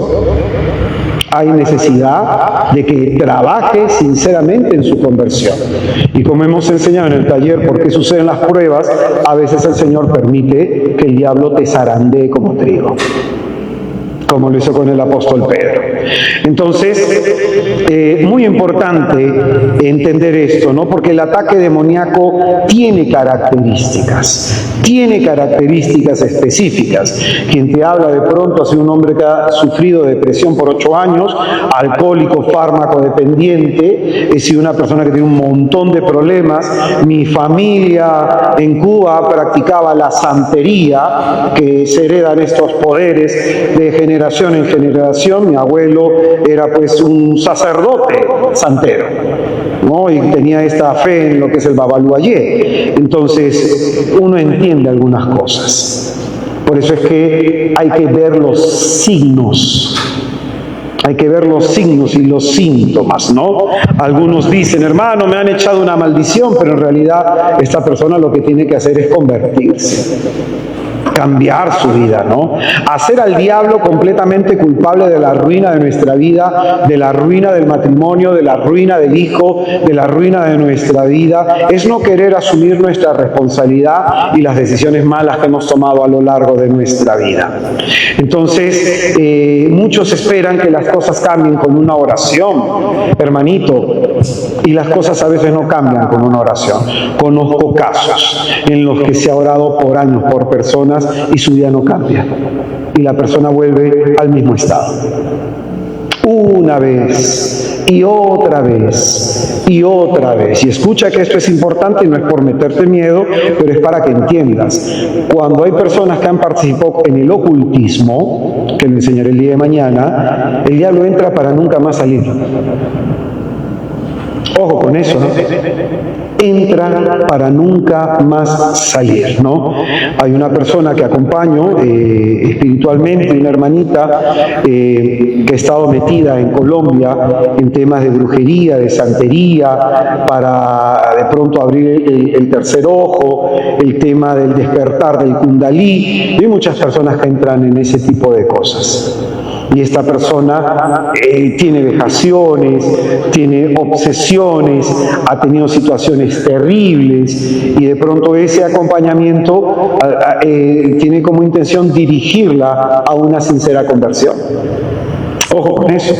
Hay necesidad de que trabaje sinceramente en su conversión. Y como hemos enseñado en el taller por qué suceden las pruebas, a veces el Señor permite que el diablo te zarandee como trigo, como lo hizo con el apóstol Pedro. Entonces, muy importante entender esto, ¿no? Porque el ataque demoníaco tiene características específicas. Quien te habla de pronto ha sido un hombre que ha sufrido depresión por 8 años, alcohólico, fármaco dependiente, he sido una persona que tiene un montón de problemas. Mi familia en Cuba practicaba la santería, que se heredan estos poderes de generación en generación. Mi abuelo era pues un sacerdote santero, ¿no? Y tenía esta fe en lo que es el Babaluayé. Entonces, uno entiende algunas cosas. Por eso es que hay que ver los signos. Hay que ver los signos y los síntomas, ¿no? Algunos dicen, hermano, me han echado una maldición, pero en realidad esta persona lo que tiene que hacer es convertirse, cambiar su vida, ¿no? Hacer al diablo completamente culpable de la ruina de nuestra vida, de la ruina del matrimonio, de la ruina del hijo, de la ruina de nuestra vida, es no querer asumir nuestra responsabilidad y las decisiones malas que hemos tomado a lo largo de nuestra vida. Entonces, muchos esperan que las cosas cambien con una oración, hermanito, y las cosas a veces no cambian con una oración. Conozco casos en los que se ha orado por años por personas personas y su vida no cambia. Y la persona vuelve al mismo estado. Una vez y otra vez y otra vez. Y escucha que esto es importante y no es por meterte miedo, pero es para que entiendas. Cuando hay personas que han participado en el ocultismo, que lo enseñaré el día de mañana, el diablo entra para nunca más salir. Ojo con eso, ¿no? Entra para nunca más salir, ¿no? Hay una persona que acompaño espiritualmente, una hermanita que ha estado metida en Colombia en temas de brujería, de santería, para de pronto abrir el tercer ojo, el tema del despertar del kundalí. Hay muchas personas que entran en ese tipo de cosas. Y esta persona tiene vejaciones, tiene obsesiones, ha tenido situaciones terribles y de pronto ese acompañamiento tiene como intención dirigirla a una sincera conversión. Ojo con eso.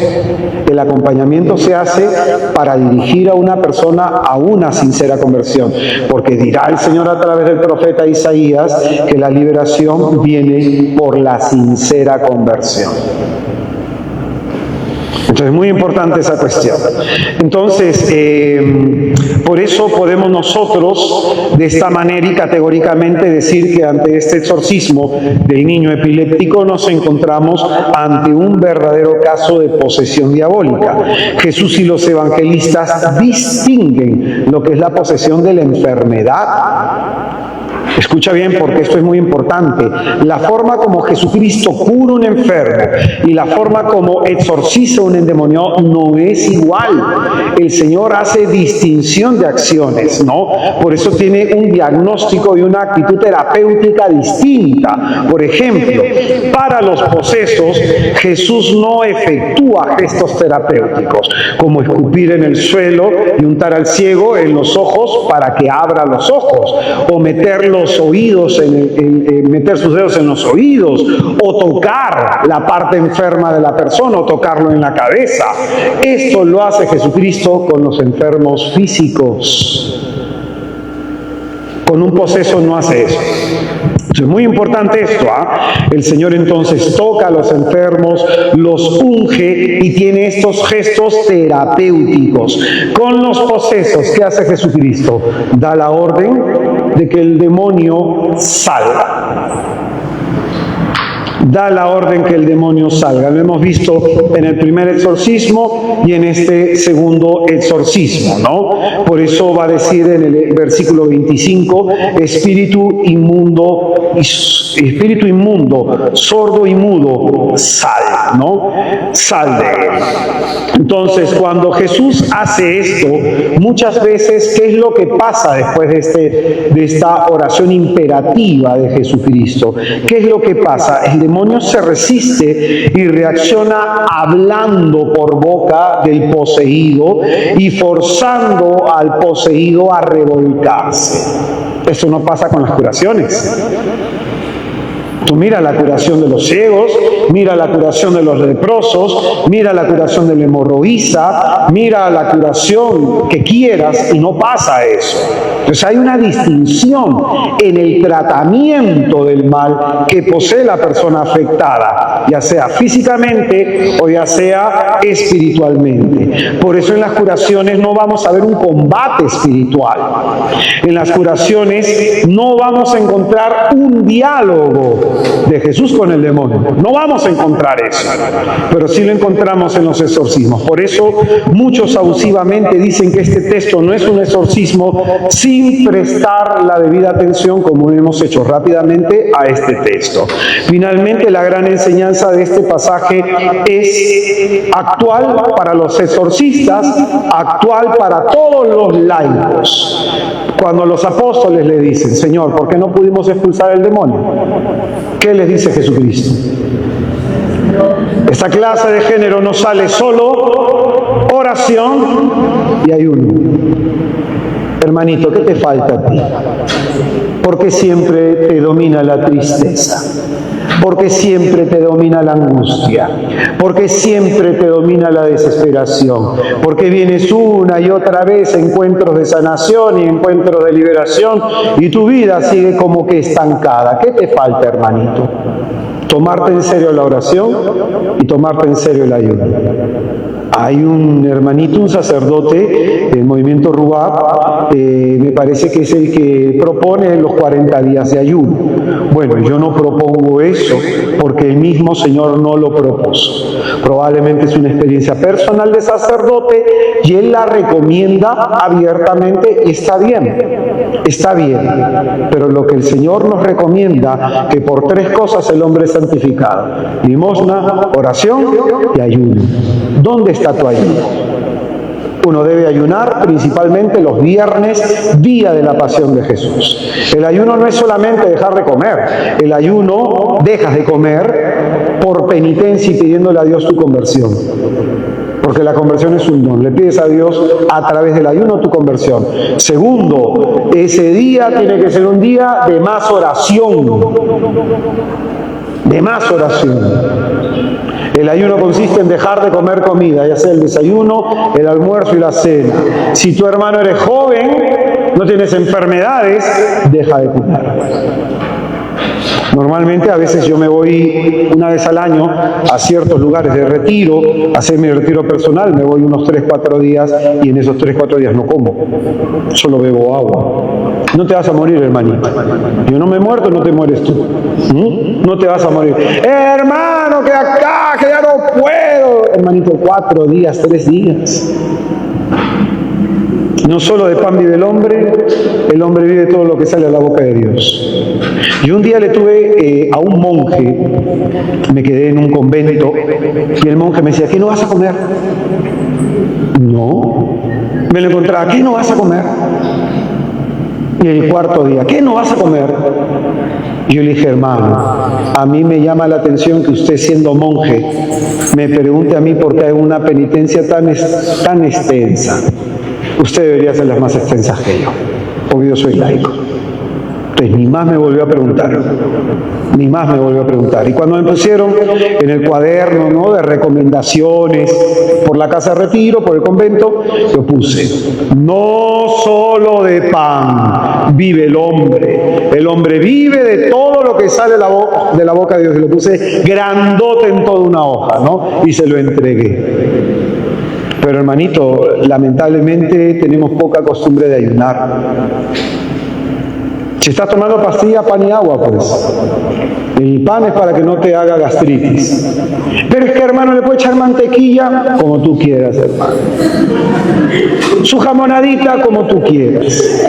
El acompañamiento se hace para dirigir a una persona a una sincera conversión, porque dirá el Señor a través del profeta Isaías que la liberación viene por la sincera conversión. Entonces, muy importante esa cuestión. Entonces, por eso podemos nosotros, de esta manera y categóricamente, decir que ante este exorcismo del niño epiléptico nos encontramos ante un verdadero caso de posesión diabólica. Jesús y los evangelistas distinguen lo que es la posesión de la enfermedad. Escucha bien porque esto es muy importante. La forma como Jesucristo cura a un enfermo y la forma como exorciza a un endemoniado no es igual. El Señor hace distinción de acciones, ¿no? Por eso tiene un diagnóstico y una actitud terapéutica distinta. Por ejemplo, para los posesos, Jesús no efectúa gestos terapéuticos, como escupir en el suelo y untar al ciego en los ojos para que abra los ojos, o meter los oídos, meter sus dedos en los oídos, o tocar la parte enferma de la persona, o tocarlo en la cabeza. Esto lo hace Jesucristo con los enfermos físicos. Con un poseso no hace eso. Es muy importante esto, El Señor entonces toca a los enfermos, los unge y tiene estos gestos terapéuticos. Con los posesos, ¿qué hace Jesucristo? Da la orden de que el demonio salga. Da la orden que el demonio salga. Lo hemos visto en el primer exorcismo y en este segundo exorcismo, ¿no? Por eso va a decir en el versículo 25, espíritu inmundo, sordo y mudo, sal, ¿no? Sal de él. Entonces, cuando Jesús hace esto, muchas veces, ¿qué es lo que pasa después de esta oración imperativa de Jesucristo? ¿Qué es lo que pasa? El demonio se resiste y reacciona hablando por boca del poseído y forzando al poseído a revolcarse. Eso no pasa con las curaciones. Tú mira la curación de los ciegos, mira la curación de los leprosos, mira la curación de la hemorroísa, mira la curación que quieras y no pasa eso. Entonces hay una distinción en el tratamiento del mal que posee la persona afectada, ya sea físicamente o ya sea espiritualmente. Por eso en las curaciones no vamos a ver un combate espiritual. En las curaciones no vamos a encontrar un diálogo de Jesús con el demonio. No vamos a encontrar eso, pero sí lo encontramos en los exorcismos. Por eso muchos abusivamente dicen que este texto no es un exorcismo sin prestar la debida atención, como hemos hecho rápidamente a este texto. Finalmente, la gran enseñanza de este pasaje es actual para los exorcistas, actual para todos los laicos. Cuando los apóstoles le dicen, Señor, ¿por qué no pudimos expulsar el demonio? ¿Qué les dice Jesucristo? Esta clase de género no sale solo oración y ayuno. Hermanito, ¿qué te falta a ti? ¿Por qué siempre te domina la tristeza? porque siempre te domina la angustia, porque siempre te domina la desesperación, porque vienes una y otra vez a encuentros de sanación y encuentros de liberación y tu vida sigue como que estancada. ¿Qué te falta, hermanito? Tomarte en serio la oración y tomarte en serio el ayuno. Hay un hermanito, un sacerdote del movimiento Rubab, me parece que es el que propone los 40 días de ayuno. Bueno, yo no propongo eso porque el mismo Señor no lo propuso. Probablemente es una experiencia personal de sacerdote y él la recomienda abiertamente y está bien, pero lo que el Señor nos recomienda, que por 3 cosas el hombre es santificado: limosna, oración y ayuno. ¿Dónde está tu ayuno? Uno debe ayunar principalmente los viernes, día de la pasión de Jesús. El ayuno no es solamente dejar de comer. El ayuno dejas de comer por penitencia y pidiéndole a Dios tu conversión. Porque la conversión es un don. Le pides a Dios a través del ayuno tu conversión. Segundo, ese día tiene que ser un día de más oración. De más oración. El ayuno consiste en dejar de comer comida, ya sea el desayuno, el almuerzo y la cena. Si tu hermano eres joven, no tienes enfermedades, deja de comer. Normalmente a veces yo me voy una vez al año a ciertos lugares de retiro, a hacer mi retiro personal, me voy unos 3-4 días y en esos 3-4 días no como, solo bebo agua. No te vas a morir, hermanito. Yo no me he muerto, no te mueres tú. No te vas a morir. Hermano, que acá, que ya no puedo. Hermanito, 4 días, 3 días. No solo de pan vive el hombre vive todo lo que sale a la boca de Dios. Yo un día le tuve a un monje, me quedé en un convento, y el monje me decía: ¿qué no vas a comer? No. Me lo encontraba: ¿qué no vas a comer? Y el 4.º día: ¿qué no vas a comer? Yo le dije: hermano, a mí me llama la atención que usted, siendo monje, me pregunte a mí por qué hay una penitencia tan extensa. Usted debería hacer las más extensas que yo, porque yo soy laico. Entonces ni más me volvió a preguntar, Y cuando me pusieron en el cuaderno, ¿no?, de recomendaciones por la casa de retiro, por el convento, yo puse: no solo de pan vive el hombre vive de todo lo que sale de la boca de Dios. Y lo puse grandote en toda una hoja, ¿no?, y se lo entregué. Pero, hermanito, lamentablemente tenemos poca costumbre de ayunar. Si estás tomando pastilla, pan y agua, pues. El pan es para que no te haga gastritis. Pero es que, hermano, le puede echar mantequilla, como tú quieras, hermano. Su jamonadita, como tú quieras.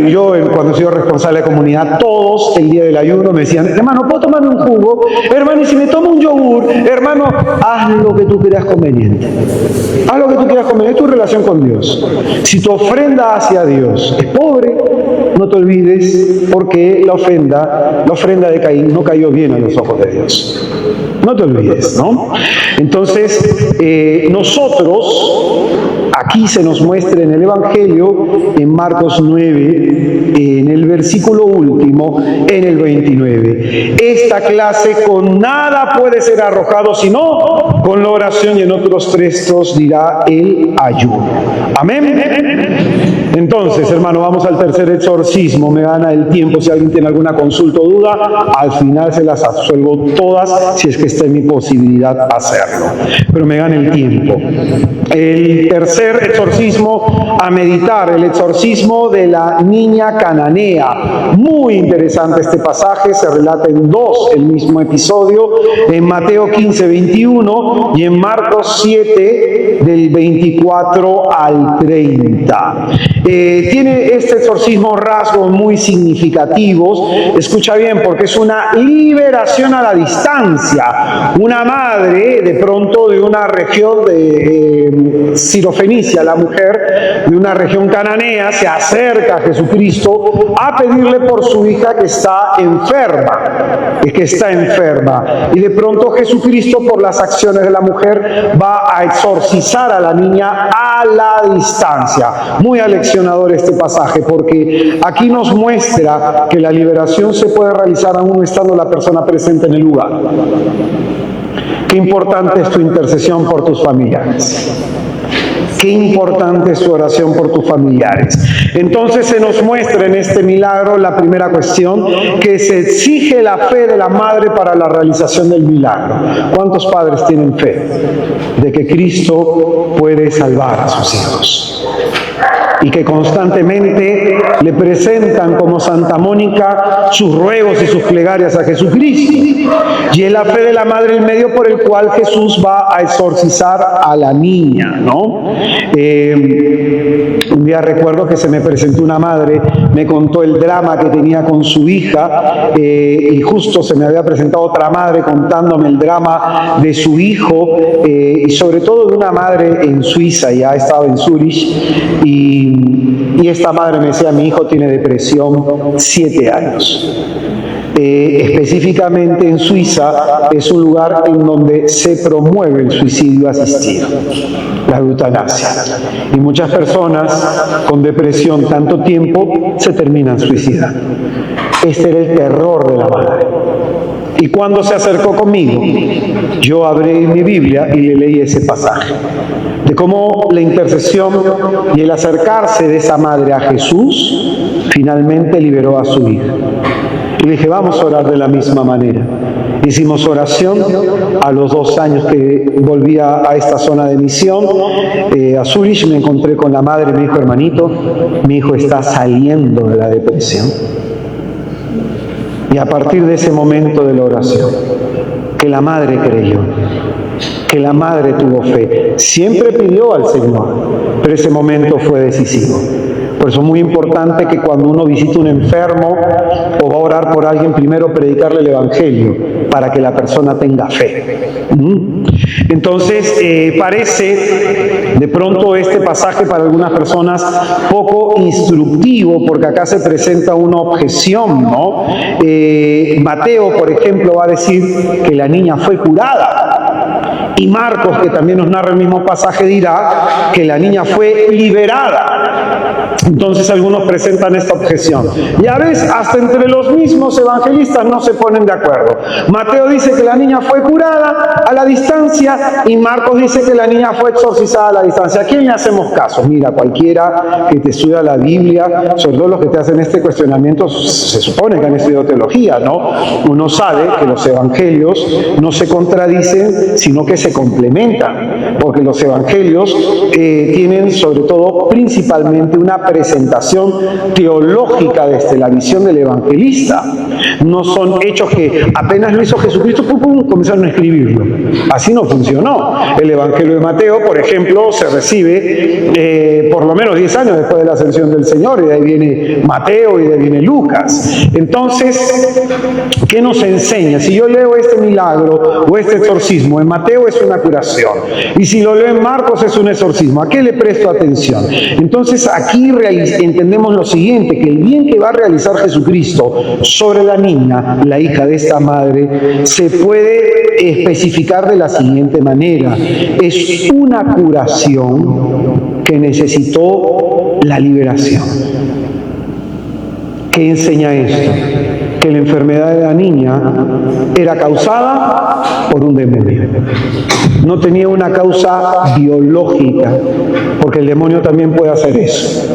Yo, cuando he sido responsable de comunidad, todos el día del ayuno me decían: hermano, ¿puedo tomarme un jugo? Hermano, y si me tomo un yogur, hermano, haz lo que tú creas conveniente. Haz lo que tú quieras conveniente, es tu relación con Dios. Si tu ofrenda hacia Dios es pobre, no te olvides, porque la ofrenda de Caín no cayó bien a los ojos de Dios. No te olvides, ¿no? Entonces, nosotros, aquí se nos muestra en el Evangelio, en Marcos 9, en el versículo último, en el 29. Esta clase con nada puede ser arrojado, sino con la oración, y en otros textos dirá el ayuno. Amén. Entonces, hermano, vamos al tercer exorcismo. Me gana el tiempo. Si alguien tiene alguna consulta o duda, al final se las absuelvo todas, si es que está en mi posibilidad hacerlo. Pero me gana el tiempo. El tercer exorcismo a meditar, el exorcismo de la niña cananea. Muy interesante este pasaje, se relata en 2 el mismo episodio, en Mateo 15, 21 y en Marcos 7, del 24 al 30. Tiene este exorcismo rasgos muy significativos. Escucha bien, porque es una liberación a la distancia. Una madre, de pronto, de una región de Sirofenicia, la mujer de una región cananea, se acerca a Jesucristo Cristo a pedirle por su hija que está enferma, y de pronto Jesucristo, por las acciones de la mujer, va a exorcizar a la niña a la distancia. Muy aleccionador este pasaje, porque aquí nos muestra que la liberación se puede realizar aún estando la persona presente en el lugar. Qué importante es tu intercesión por tus familiares. Qué importante es tu oración por tus familiares. Entonces se nos muestra en este milagro la primera cuestión, que se exige la fe de la madre para la realización del milagro. ¿Cuántos padres tienen fe de que Cristo puede salvar a sus hijos? Y que constantemente le presentan como Santa Mónica sus ruegos y sus plegarias a Jesucristo. Y es la fe de la madre el medio por el cual Jesús va a exorcizar a la niña, ¿no? Un día recuerdo que se me presentó una madre, me contó el drama que tenía con su hija, y justo se me había presentado otra madre contándome el drama de su hijo, y sobre todo de una madre en Suiza, ya estaba en Zurich, y esta madre me decía: mi hijo tiene depresión 7 años. Específicamente en Suiza es un lugar en donde se promueve el suicidio asistido, la eutanasia. Y muchas personas con depresión tanto tiempo se terminan suicidando. Este era el terror de la madre. Y cuando se acercó conmigo, yo abrí mi Biblia y le leí ese pasaje, de cómo la intercesión y el acercarse de esa madre a Jesús finalmente liberó a su hija. Y le dije: vamos a orar de la misma manera. Hicimos oración. A los 2 años que volví a esta zona de misión, a Zurich, me encontré con la madre. Me dijo: hermanito, mi hijo está saliendo de la depresión. Y a partir de ese momento de la oración, que la madre creyó, que la madre tuvo fe, siempre pidió al Señor, pero ese momento fue decisivo. Por eso es muy importante que cuando uno visita un enfermo o va a orar por alguien, primero predicarle el Evangelio para que la persona tenga fe. Entonces, parece de pronto este pasaje para algunas personas poco instructivo, porque acá se presenta una objeción, ¿no? Mateo, por ejemplo, va a decir que la niña fue curada. Y Marcos, que también nos narra el mismo pasaje, dirá que la niña fue liberada. Entonces algunos presentan esta objeción. Y a veces hasta entre los mismos evangelistas no se ponen de acuerdo. Mateo dice que la niña fue curada a la distancia y Marcos dice que la niña fue exorcizada a la distancia. ¿A quién le hacemos caso? Mira, cualquiera que te estudia la Biblia, sobre todo los que te hacen este cuestionamiento, se supone que han estudiado teología, ¿no? Uno sabe que los evangelios no se contradicen, sino que se complementan, porque los evangelios tienen sobre todo principalmente una presentación teológica desde la visión del evangelista. No son hechos que apenas lo hizo Jesucristo, comenzaron a escribirlo. Así no funcionó. El Evangelio de Mateo, por ejemplo, se recibe por lo menos 10 años después de la ascensión del Señor, y de ahí viene Mateo y de ahí viene Lucas. Entonces, ¿qué nos enseña? Si yo leo este milagro o este exorcismo, en Mateo es una curación, y si lo leo en Marcos es un exorcismo. ¿A qué le presto atención? Entonces, aquí entendemos lo siguiente, que el bien que va a realizar Jesucristo sobre la niña, la hija de esta madre, se puede especificar de la siguiente manera: es una curación que necesitó la liberación. ¿Qué enseña esto? Que la enfermedad de la niña era causada por un demonio. No tenía una causa biológica, porque el demonio también puede hacer eso,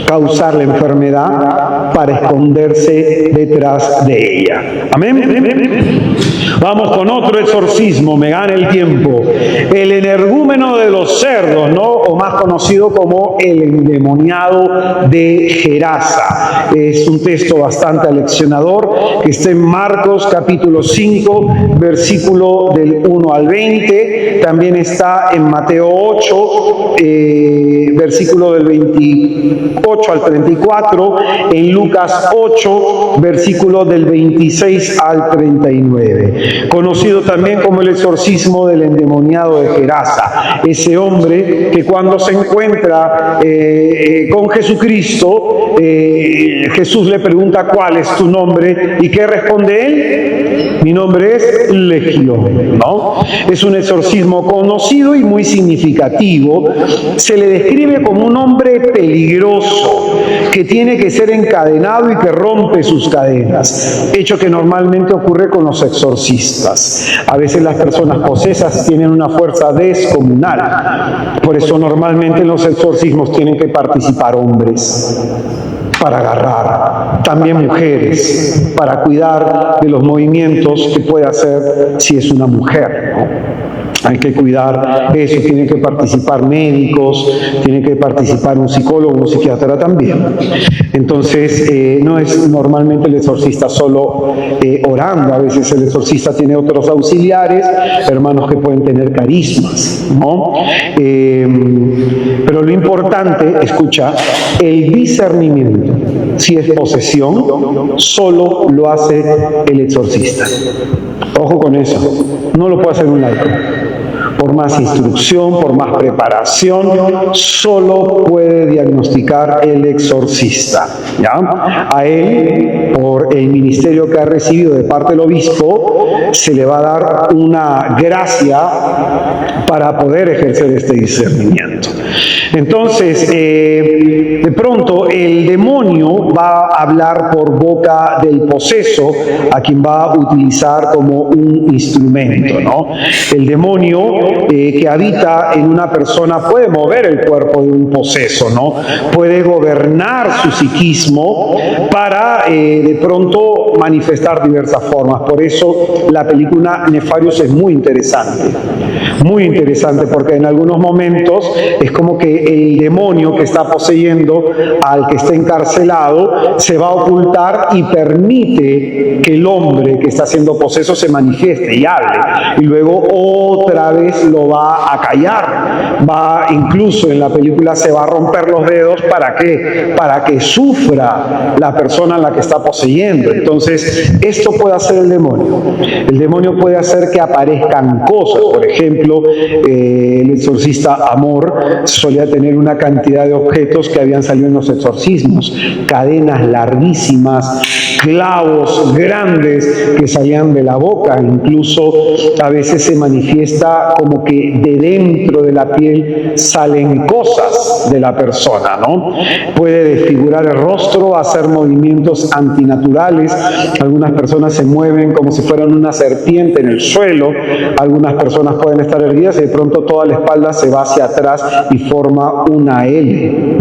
causar la enfermedad para esconderse detrás de ella. Amén. Vamos con otro exorcismo, me gana el tiempo. El energúmeno de los cerdos, ¿no? O más conocido como el endemoniado de Gerasa. Es un texto bastante aleccionador que está en Marcos capítulo 5, versículo del 1 al 20. También está en Mateo 8, versículo del 28 28 al 34, en Lucas 8, versículos del 26 al 39. Conocido también como el exorcismo del endemoniado de Gerasa. Ese hombre que cuando se encuentra con Jesucristo, Jesús le pregunta ¿cuál es tu nombre? ¿Y qué responde él? Mi nombre es Legión, ¿no? Es un exorcismo conocido y muy significativo. Se le describe como un hombre peligroso que tiene que ser encadenado y que rompe sus cadenas, hecho que normalmente ocurre con los exorcistas. A veces las personas posesas tienen una fuerza descomunal, por eso normalmente en los exorcismos tienen que participar hombres para agarrar, también mujeres, para cuidar de los movimientos que puede hacer si es una mujer, ¿no? Hay que cuidar eso, tienen que participar médicos, tiene que participar un psicólogo, un psiquiatra también. Entonces, no es normalmente el exorcista solo orando, a veces el exorcista tiene otros auxiliares, hermanos que pueden tener carismas, ¿no? Pero lo importante, escucha, el discernimiento, si es posesión, solo lo hace el exorcista. Ojo con eso, no lo puede hacer un laico. Por más instrucción, por más preparación, solo puede diagnosticar el exorcista, ¿ya? A él, por el ministerio que ha recibido de parte del obispo, se le va a dar una gracia para poder ejercer este discernimiento. Entonces, de pronto, el demonio va a hablar por boca del poseso, a quien va a utilizar como un instrumento, ¿no? El demonio que habita en una persona puede mover el cuerpo de un poseso, ¿no? Puede gobernar su psiquismo para de pronto manifestar diversas formas. Por eso la película Nefarios es muy interesante, porque en algunos momentos es como que el demonio que está poseyendo al que está encarcelado se va a ocultar y permite que el hombre que está siendo poseso se manifieste y hable, y luego otra vez lo va a callar, incluso en la película se va a romper los dedos. ¿Para qué? Para que sufra la persona a la que está poseyendo. Entonces, esto puede hacer el demonio. El demonio puede hacer que aparezcan cosas. Por ejemplo, el exorcista Amor solía tener una cantidad de objetos que habían salido en los exorcismos, cadenas larguísimas, clavos grandes que salían de la boca, incluso a veces se manifiesta como que de dentro de la piel salen cosas de la persona, ¿no? Puede desfigurar el rostro, hacer movimientos antinaturales. Algunas personas se mueven como si fueran una serpiente en el suelo, algunas personas pueden estar erguidas y de pronto toda la espalda se va hacia atrás y forma una L.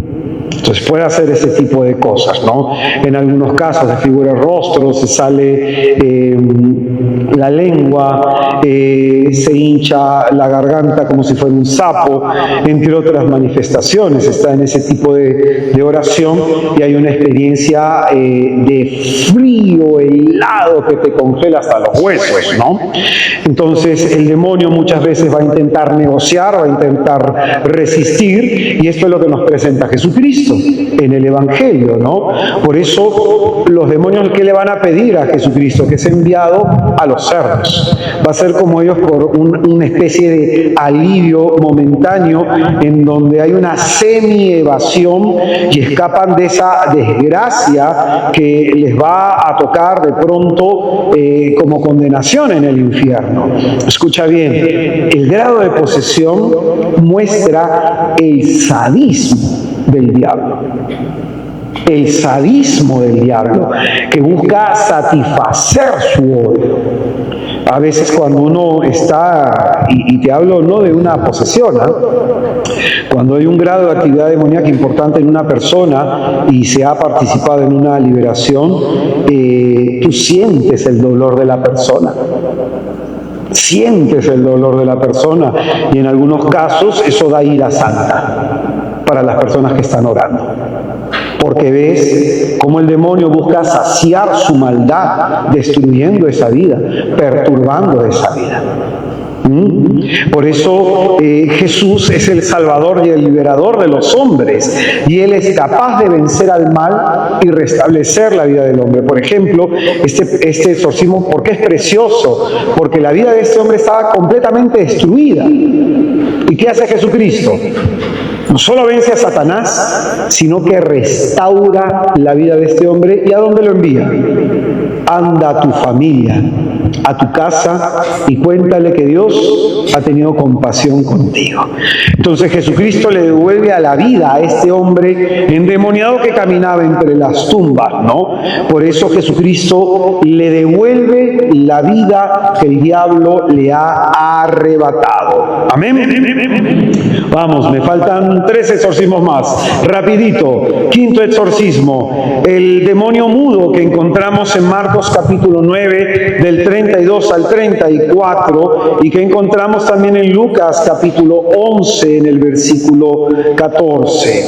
Entonces puede hacer ese tipo de cosas, ¿no? En algunos casos desfigura el rostro, se sale la lengua, se hincha la garganta como si fuera un sapo, entre otras manifestaciones. Está en ese tipo de oración y hay una experiencia de frío, helado, que te congela hasta los huesos, ¿no? Entonces el demonio muchas veces va a intentar negociar, va a intentar resistir, y esto es lo que nos presenta Jesucristo en el Evangelio, ¿no? Por eso los demonios, ¿qué le van a pedir a Jesucristo? Que es enviado a los cerdos. Va a ser como ellos por una especie de alivio momentáneo en donde hay una semi-evasión y escapan de esa desgracia que les va a tocar de pronto como condenación en el infierno. Escucha bien, el grado de posesión muestra el sadismo del diablo. El sadismo del diablo, que busca satisfacer su odio. A veces cuando uno está, y te hablo no de una posesión, ¿eh? Cuando hay un grado de actividad demoníaca importante en una persona y se ha participado en una liberación, tú sientes el dolor de la persona. Sientes el dolor de la persona, y en algunos casos eso da ira santa para las personas que están orando, porque ves cómo el demonio busca saciar su maldad, destruyendo esa vida, perturbando esa vida. Por eso Jesús es el Salvador y el Liberador de los hombres, y Él es capaz de vencer al mal y restablecer la vida del hombre. Por ejemplo, este exorcismo, ¿por qué es precioso? Porque la vida de este hombre estaba completamente destruida. ¿Y qué hace Jesucristo? No solo vence a Satanás, sino que restaura la vida de este hombre. ¿Y a dónde lo envía? Anda a tu familia, a tu casa, y cuéntale que Dios ha tenido compasión contigo. Entonces Jesucristo le devuelve a la vida a este hombre endemoniado que caminaba entre las tumbas, ¿no? Por eso Jesucristo le devuelve la vida que el diablo le ha arrebatado. Amén. Vamos, me faltan 3 exorcismos más. Rapidito. 5º exorcismo. El demonio mudo que encontramos en Marcos capítulo 9, del 32 al 34, y que encontramos también en Lucas capítulo 11, en el versículo 14.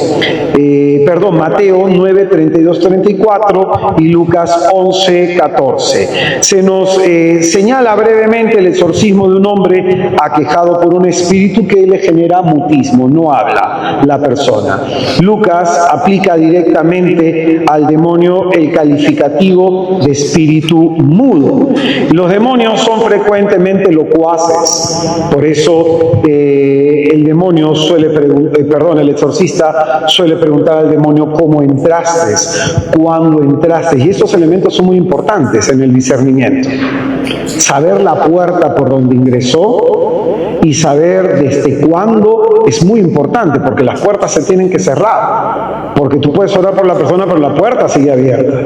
Mateo 9, 32, 34 y Lucas 11, 14. Se nos señala brevemente el exorcismo de un hombre aquejado por un espíritu que le genera mutismo, no habla la persona. Lucas aplica directamente al demonio el calificativo de espíritu mudo. Los demonios son frecuentemente locuaces, por eso el exorcista suele preguntar al demonio cómo entraste, cuándo entraste, y estos elementos son muy importantes en el discernimiento. Saber la puerta por donde ingresó y saber desde cuándo es muy importante, porque las puertas se tienen que cerrar, porque tú puedes orar por la persona, pero la puerta sigue abierta.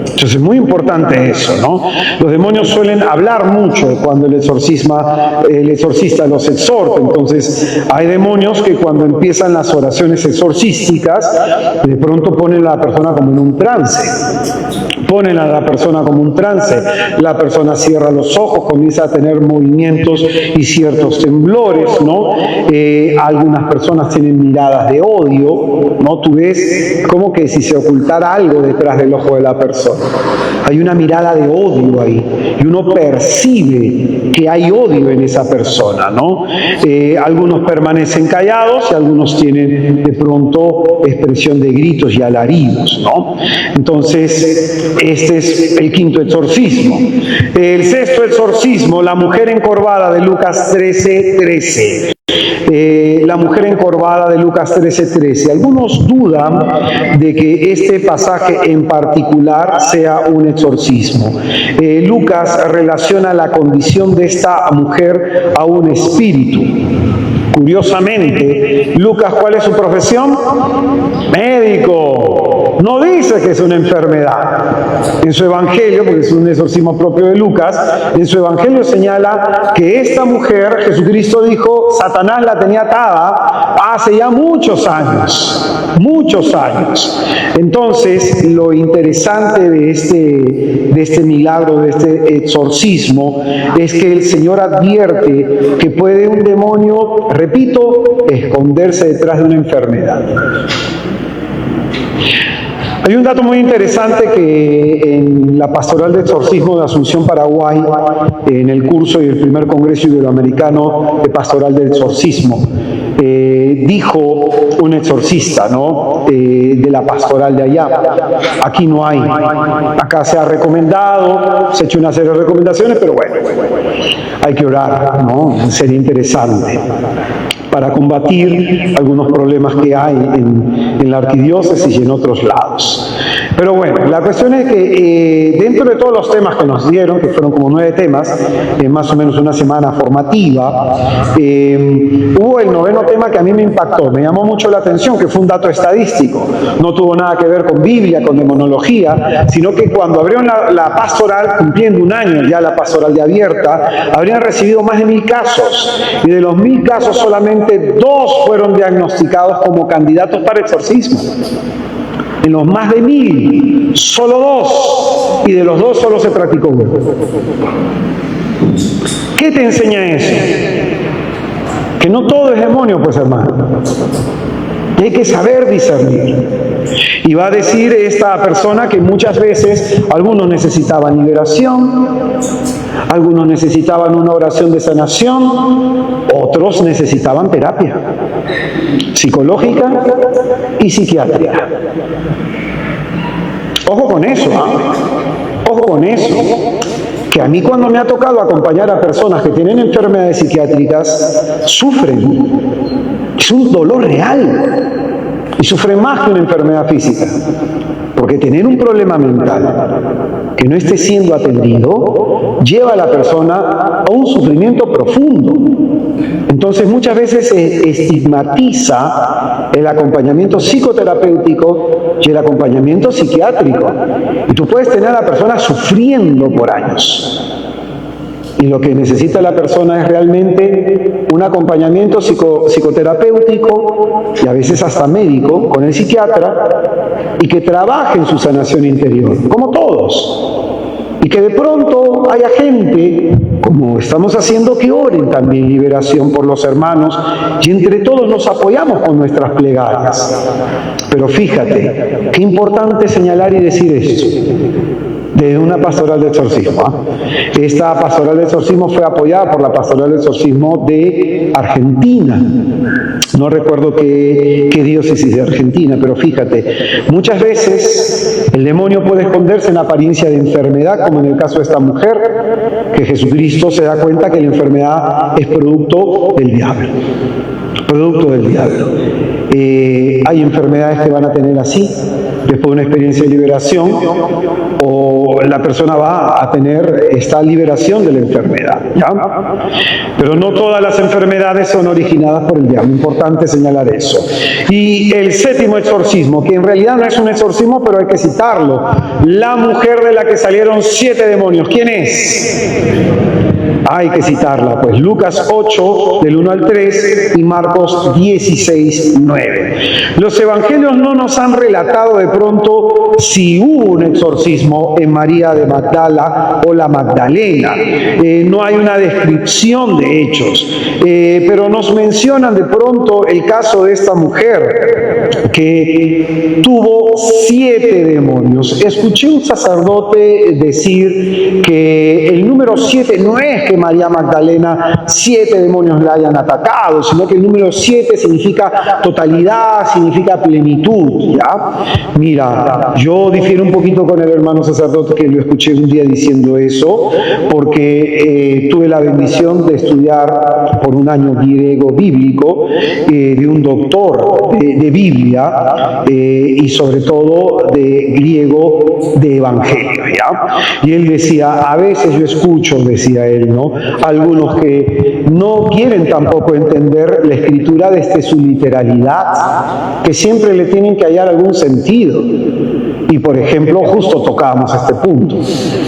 Entonces es muy importante eso, ¿no? Los demonios suelen hablar mucho cuando el exorcista los exhorta. Entonces hay demonios que cuando empiezan las oraciones exorcísticas, de pronto ponen a la persona como en un trance. La persona cierra los ojos, comienza a tener movimientos y ciertos temblores, ¿no? Algunas personas tienen miradas de odio, ¿no? Tú ves como que si se ocultara algo detrás del ojo de la persona. Hay una mirada de odio ahí, y uno percibe que hay odio en esa persona, ¿no? Algunos permanecen callados y algunos tienen de pronto expresión de gritos y alaridos, ¿no? Entonces, este es el 5º exorcismo. El 6º exorcismo, la mujer encorvada de Lucas 13:13. La mujer encorvada de Lucas 13:13. Algunos dudan de que este pasaje en particular sea un exorcismo. Lucas relaciona la condición de esta mujer a un espíritu. Curiosamente, Lucas, ¿cuál es su profesión? Médico. No dice que es una enfermedad. En su evangelio, porque es un exorcismo propio de Lucas, en su evangelio señala que esta mujer, Jesucristo dijo, Satanás la tenía atada hace ya muchos años. Entonces, lo interesante de este milagro, de este exorcismo, es que el Señor advierte que puede un demonio, repito, esconderse detrás de una enfermedad. Hay un dato muy interesante que en la pastoral de exorcismo de Asunción, Paraguay, en el curso y el primer congreso iberoamericano de pastoral del exorcismo, dijo un exorcista, ¿no? De la pastoral de allá: aquí no hay, acá se ha recomendado, se ha hecho una serie de recomendaciones, pero bueno, hay que orar, ¿no? Sería interesante para combatir algunos problemas que hay en la arquidiócesis y en otros lados. Pero bueno, la cuestión es que dentro de todos los temas que nos dieron, que fueron como 9 temas, en más o menos una semana formativa, hubo el 9º tema que a mí me impactó, me llamó mucho la atención, que fue un dato estadístico. No tuvo nada que ver con Biblia, con demonología, sino que cuando abrieron la pastoral, cumpliendo un año ya la pastoral de abierta, habrían recibido más de 1000 casos, y de los 1000 casos solamente 2 fueron diagnosticados como candidatos para exorcismo. En los más de 1000, solo 2, y de los 2 solo se practicó uno. ¿Qué te enseña eso? Que no todo es demonio, pues, hermano. Y hay que saber discernir. Y va a decir esta persona que muchas veces algunos necesitaban liberación, algunos necesitaban una oración de sanación, otros necesitaban terapia psicológica y psiquiátrica. Ojo con eso, ojo con eso. Que a mí cuando me ha tocado acompañar a personas que tienen enfermedades psiquiátricas, sufren. Es un dolor real. Y sufren más que una enfermedad física. Porque tener un problema mental que no esté siendo atendido lleva a la persona a un sufrimiento profundo. Entonces muchas veces se estigmatiza el acompañamiento psicoterapéutico y el acompañamiento psiquiátrico. Y tú puedes tener a la persona sufriendo por años. Y lo que necesita la persona es realmente un acompañamiento psicoterapéutico y a veces hasta médico con el psiquiatra y que trabaje en su sanación interior, como todos. Y que de pronto haya gente, como estamos haciendo, que oren también liberación por los hermanos y entre todos nos apoyamos con nuestras plegarias. Pero fíjate, qué importante señalar y decir esto. De una pastoral de exorcismo. Esta pastoral de exorcismo fue apoyada por la pastoral de exorcismo de Argentina. No recuerdo qué diócesis de Argentina, pero fíjate, muchas veces el demonio puede esconderse en apariencia de enfermedad, como en el caso de esta mujer, que Jesucristo se da cuenta que la enfermedad es producto del diablo. Producto del diablo. Hay enfermedades que van a tener así, después de una experiencia de liberación, o la persona va a tener esta liberación de la enfermedad, ¿ya? Pero no todas las enfermedades son originadas por el diablo, importante señalar eso. Y el séptimo exorcismo, que en realidad no es un exorcismo, pero hay que citarlo, la mujer de la que salieron 7 demonios, ¿quién es? Hay que citarla, pues Lucas 8, del 1 al 3 y Marcos 16, 9. Los evangelios no nos han relatado de pronto si hubo un exorcismo en María de Magdala o la Magdalena. No hay una descripción de hechos, pero nos mencionan de pronto el caso de esta mujer que tuvo 7 demonios. Escuché un sacerdote decir que el número 7 no es que María Magdalena 7 demonios la hayan atacado, sino que el número 7 significa totalidad, significa plenitud, ¿ya? Mira, yo difiero un poquito con el hermano sacerdote que lo escuché un día diciendo eso, porque tuve la bendición de estudiar por un año griego bíblico de un doctor de Biblia y sobre todo de griego de evangelio, ¿ya? Y él decía, a veces yo escucho, decía él, ¿no? Algunos que no quieren tampoco entender la escritura desde su literalidad, que siempre le tienen que hallar algún sentido. Y por ejemplo, justo tocábamos este punto,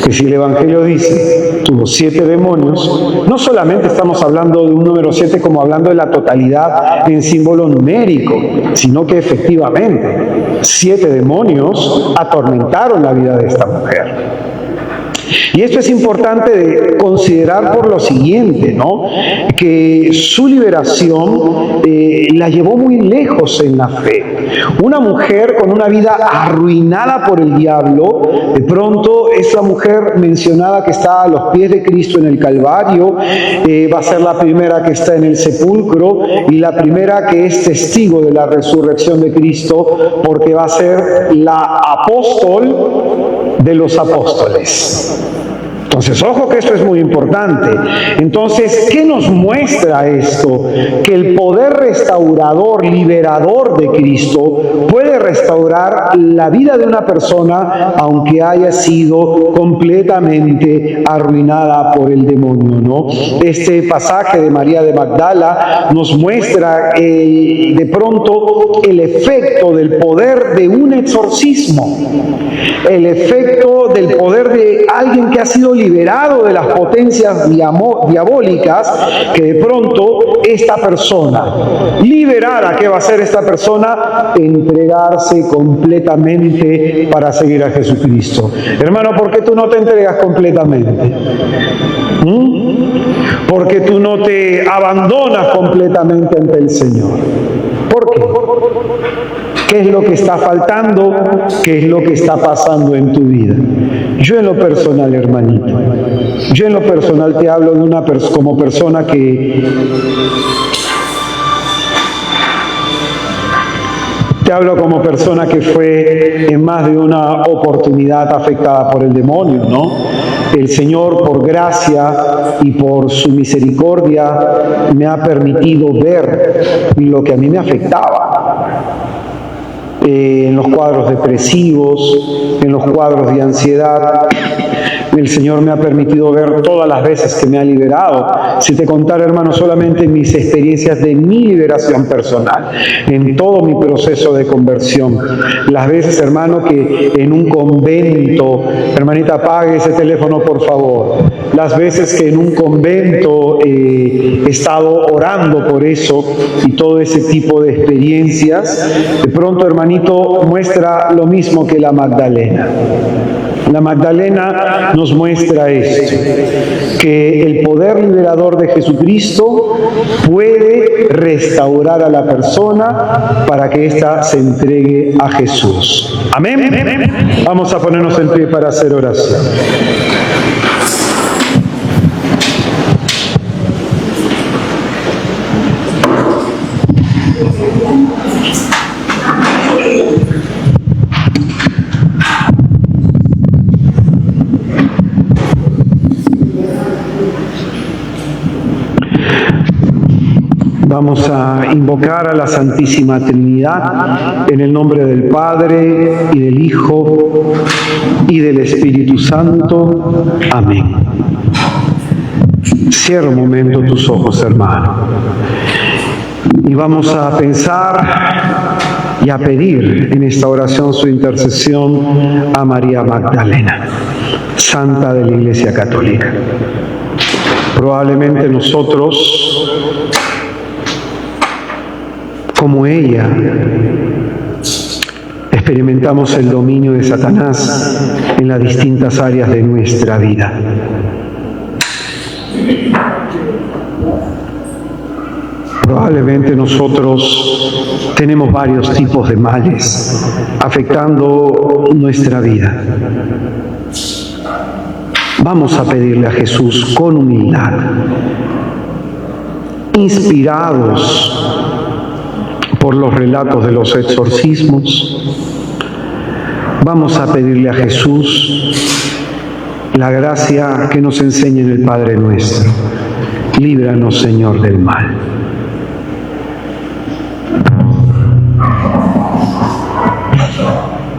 que si el Evangelio dice, tuvo 7 demonios, no solamente estamos hablando de un número 7 como hablando de la totalidad en símbolo numérico, sino que efectivamente 7 demonios atormentaron la vida de esta mujer. Y esto es importante de considerar por lo siguiente, ¿no? Que su liberación la llevó muy lejos en la fe. Una mujer con una vida arruinada por el diablo, de pronto esa mujer mencionada que está a los pies de Cristo en el Calvario, va a ser la primera que está en el sepulcro y la primera que es testigo de la resurrección de Cristo, porque va a ser la apóstol de los apóstoles. Entonces, ojo que esto es muy importante. Entonces, ¿qué nos muestra esto? Que el poder restaurador, liberador de Cristo puede restaurar la vida de una persona aunque haya sido completamente arruinada por el demonio, ¿no? Este pasaje de María de Magdala nos muestra de pronto el efecto del poder de un exorcismo, el efecto del poder de alguien que ha sido liberado de las potencias diabólicas, que de pronto esta persona, liberada, ¿qué va a hacer esta persona? Entregarse completamente para seguir a Jesucristo. Hermano, ¿por qué tú no te entregas completamente? ¿Por qué tú no te abandonas completamente ante el Señor? ¿Por qué? ¿Qué es lo que está faltando? ¿Qué es lo que está pasando en tu vida? Yo en lo personal, hermanito, yo en lo personal te hablo de como persona que fue en más de una oportunidad afectada por el demonio, ¿no? El Señor, por gracia y por su misericordia, me ha permitido ver lo que a mí me afectaba. En los cuadros depresivos, en los cuadros de ansiedad. El Señor me ha permitido ver todas las veces que me ha liberado. Si te contara, hermano, solamente mis experiencias de mi liberación personal, en todo mi proceso de conversión. Las veces, hermano, que en un convento, hermanita, apague ese teléfono, por favor. Las veces que en un convento he estado orando por eso y todo ese tipo de experiencias, de pronto, hermanito, muestra lo mismo que la Magdalena. La Magdalena nos muestra esto, que el poder liberador de Jesucristo puede restaurar a la persona para que ésta se entregue a Jesús. Amén. Vamos a ponernos en pie para hacer oración. Vamos a invocar a la Santísima Trinidad en el nombre del Padre y del Hijo y del Espíritu Santo. Amén. Cierra un momento tus ojos, hermano, y vamos a pensar y a pedir en esta oración su intercesión a María Magdalena, Santa de la Iglesia Católica. Probablemente nosotros, como ella, experimentamos el dominio de Satanás en las distintas áreas de nuestra vida. Probablemente nosotros tenemos varios tipos de males afectando nuestra vida. Vamos a pedirle a Jesús con humildad, inspirados por los relatos de los exorcismos. Vamos a pedirle a Jesús la gracia que nos enseña en el Padre Nuestro. Líbranos, Señor, del mal.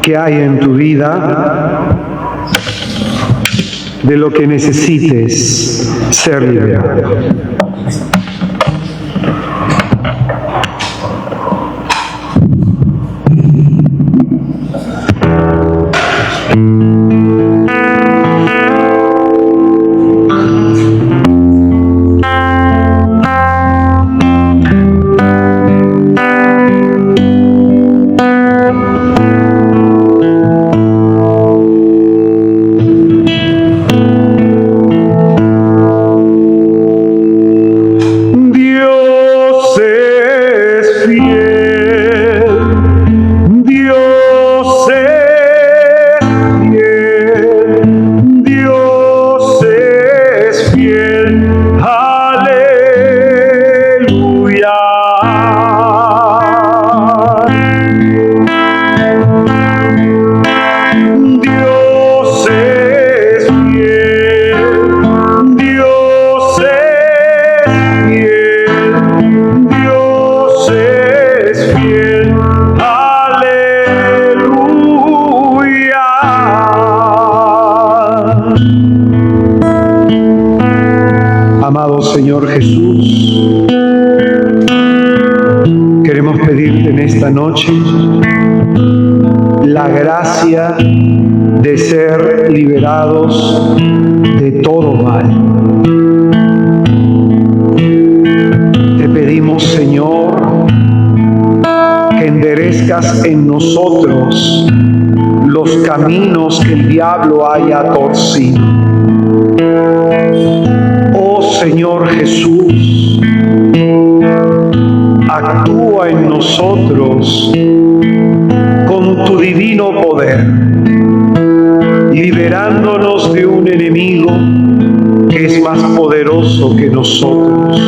¿Qué hay en tu vida de lo que necesites ser liberado? Amado Señor Jesús, queremos pedirte en esta noche la gracia de ser liberados de todo mal. Te pedimos, Señor, que enderezcas en nosotros los caminos que el diablo haya torcido. Oh Señor Jesús, actúa actúa en nosotros con tu divino poder, liberándonos de un enemigo que es más poderoso que nosotros.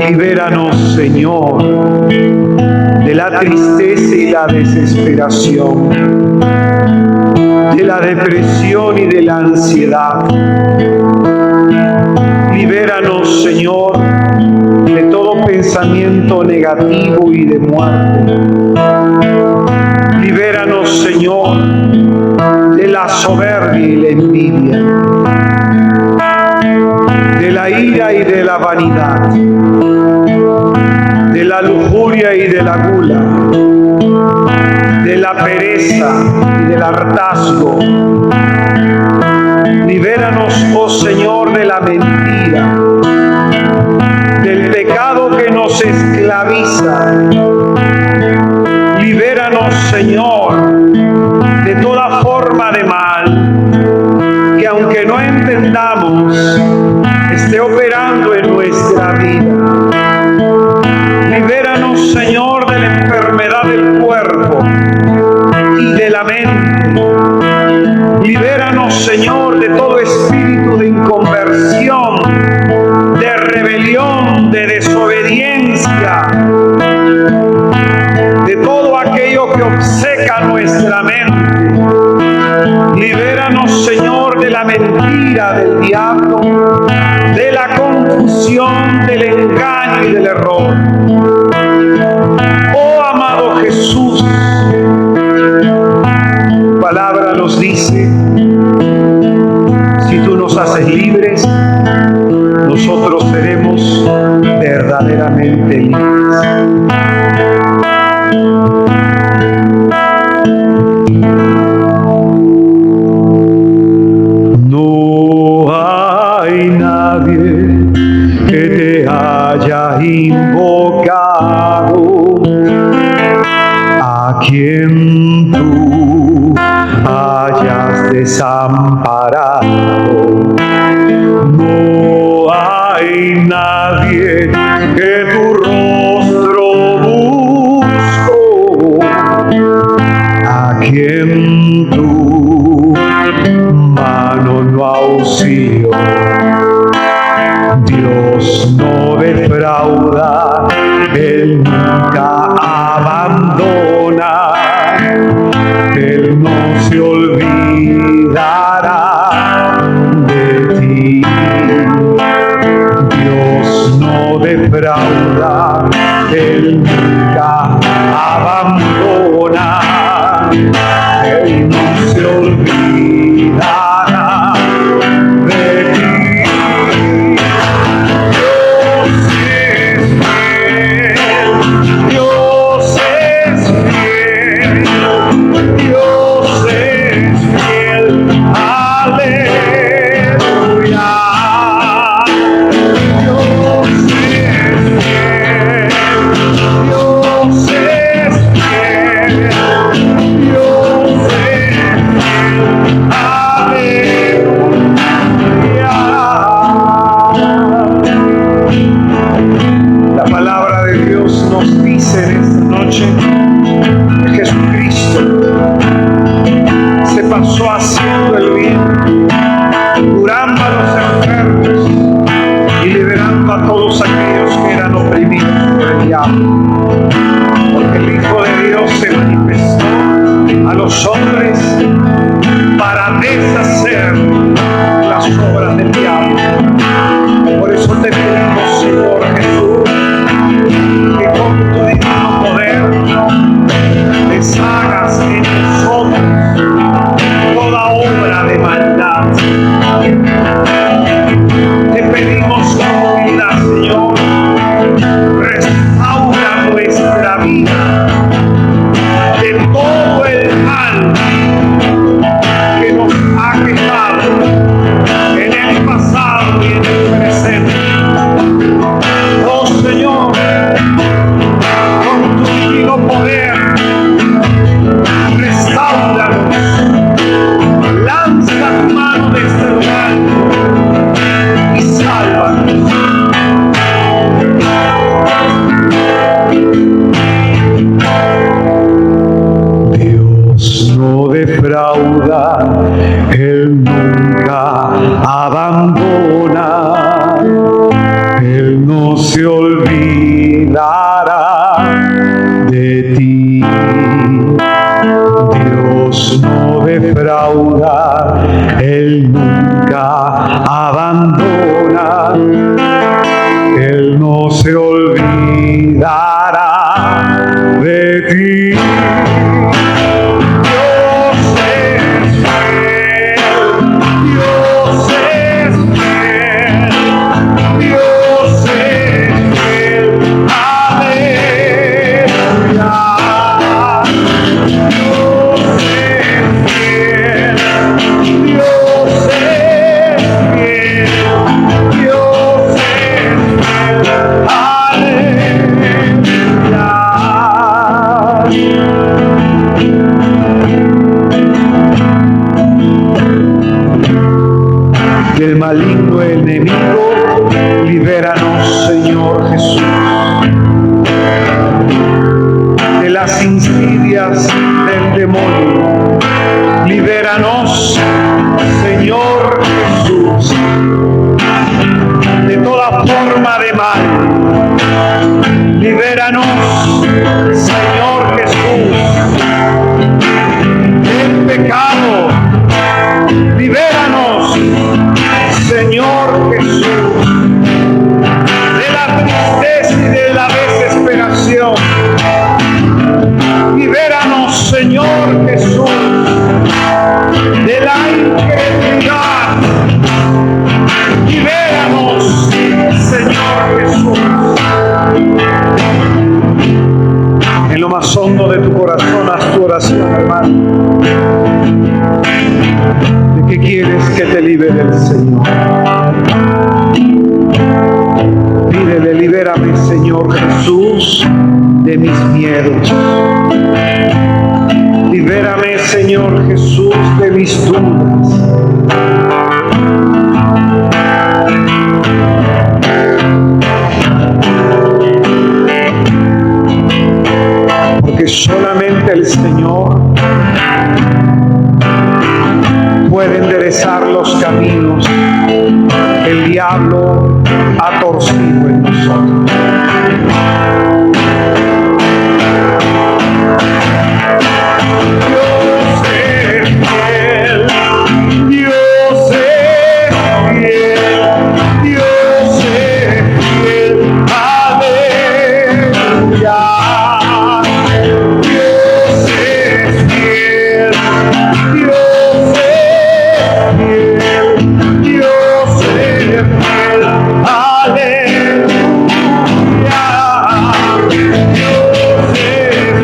Libéranos, Señor, de la tristeza y la desesperación, de la depresión y de la ansiedad. Libéranos, Señor, de todo pensamiento negativo y de muerte. Libéranos, Señor, de la soberbia y la envidia, de la ira y de la vanidad, de la lujuria y de la gula, de la pereza y del hartazgo. Libéranos, oh Señor, de la mentira, del pecado que nos esclaviza. Libéranos, Señor, de toda forma de mal que, aunque no entendamos, esté operando en nuestra vida. Libéranos, Señor, de la enfermedad del cuerpo y de la mente. Libéranos, Señor, de todo espíritu de inconversión, de rebelión, de desobediencia, de todo aquello que obceca nuestra mente. Libéranos, Señor, de la mentira del diablo, de la confusión, del engaño y del error. Oh, amado Jesús, tu palabra nos dice: si tú nos haces libres, nosotros seremos verdaderamente libres. No hay nadie que te haya invocado, a quien tú hayas desamparado. No hay nadie que tu rostro buscó, a quien tu mano no auxilió. Dios no defrauda, Él nunca abandona, Él no se olvidará de ti. Dios no defrauda, Él nunca abandona, Él no se olvidará de ti. Pasó haciendo el bien, curando a los enfermos y liberando a todos aquellos que eran oprimidos por el diablo. Porque el Hijo de Dios se manifestó a los hombres para deshacer las obras del diablo. Por eso te pedimos, Señor Jesús, que con tu divino poder se olvidará de ti. Dios no defrauda, Él nunca abandona, Él no se olvidará de ti. Dios es fiel, Dios es fiel, Dios es fiel, aleluya. Del maligno enemigo, libéranos, Señor Jesús. De las insidias del demonio, libéranos, Señor Jesús. De toda forma de mal, libéranos, Señor Jesús. Del pecado, libéranos, Señor Jesús. De la tristeza y de la desesperación, libéranos, Señor Jesús. De la incredulidad, libéranos, Señor Jesús. En lo más hondo de tu corazón, haz tu oración, hermano. ¿De qué quieres que te libere el Señor? Pídele, libérame, Señor Jesús, de mis miedos. Libérame, Señor Jesús, de mis dudas. Porque solamente el Señor puede enderezar los caminos que el diablo ha torcido en nosotros. Dios es fiel, Dios es fiel, Dios es fiel, aleluya. Dios es fiel, Dios es fiel, Dios es fiel, aleluya. Dios es fiel,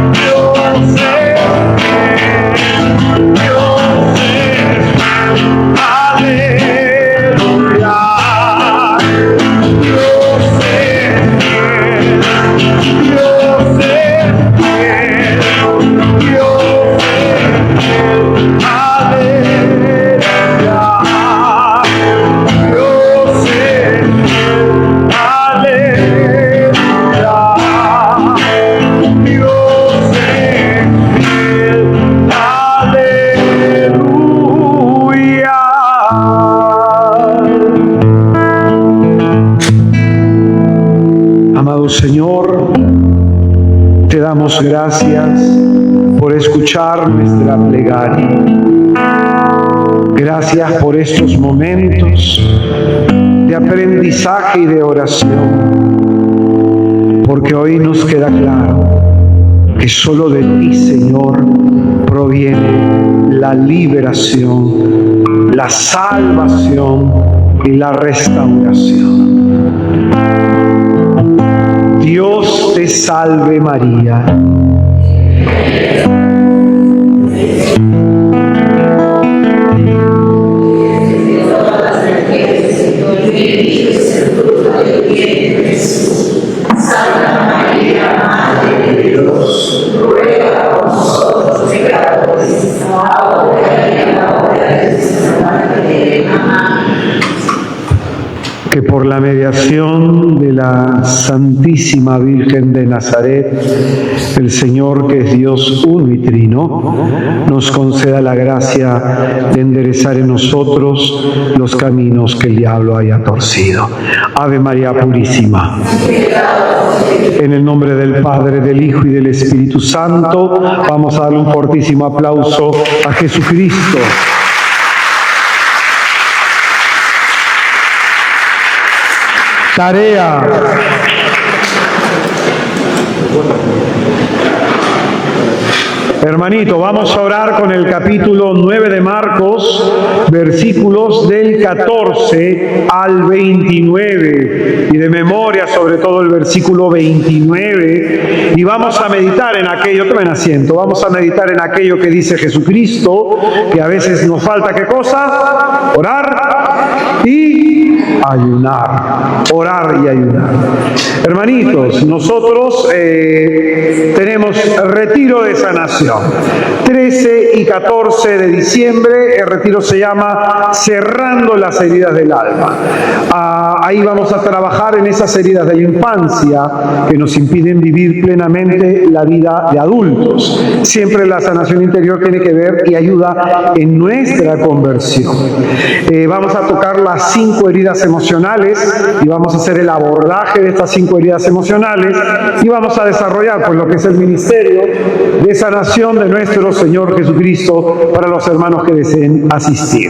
Dios es fiel, Dios es fiel, aleluya. Dios es fiel, Dios es fiel, Dios es fiel, aleluya. Dios es fiel, aleluya. Dios es fiel, aleluya. Amado Señor, te damos gracias por escuchar nuestra plegaria. Gracias por estos momentos de aprendizaje y de oración, porque hoy nos queda claro que solo de ti, Señor, proviene la liberación, la salvación y la restauración. Dios te salve María. que por la mediación de la Santísima Virgen de Nazaret, el Señor, que es Dios uno y trino, nos conceda la gracia de enderezar en nosotros los caminos que el diablo haya torcido. Ave María Purísima. En el nombre del Padre, del Hijo y del Espíritu Santo, vamos a darle un fortísimo aplauso a Jesucristo. Tarea. Hermanito, vamos a orar con el capítulo 9 de Marcos, versículos del 14 al 29, y de memoria sobre todo el versículo 29, y vamos a meditar en aquello, tomen asiento, vamos a meditar en aquello que dice Jesucristo, que a veces nos falta, ¿qué cosa? Orar y ayunar, orar y ayunar. Hermanitos, nosotros tenemos retiro de sanación. 13 y 14 de diciembre, el retiro se llama Cerrando las heridas del alma. Ahí vamos a trabajar en esas heridas de la infancia que nos impiden vivir plenamente la vida de adultos. Siempre la sanación interior tiene que ver y ayuda en nuestra conversión. Vamos a tocar las 5 heridas emocionales y vamos a hacer el abordaje de estas 5 heridas emocionales y vamos a desarrollar pues lo que es el ministerio de sanación de nuestro Señor Jesucristo para los hermanos que deseen asistir.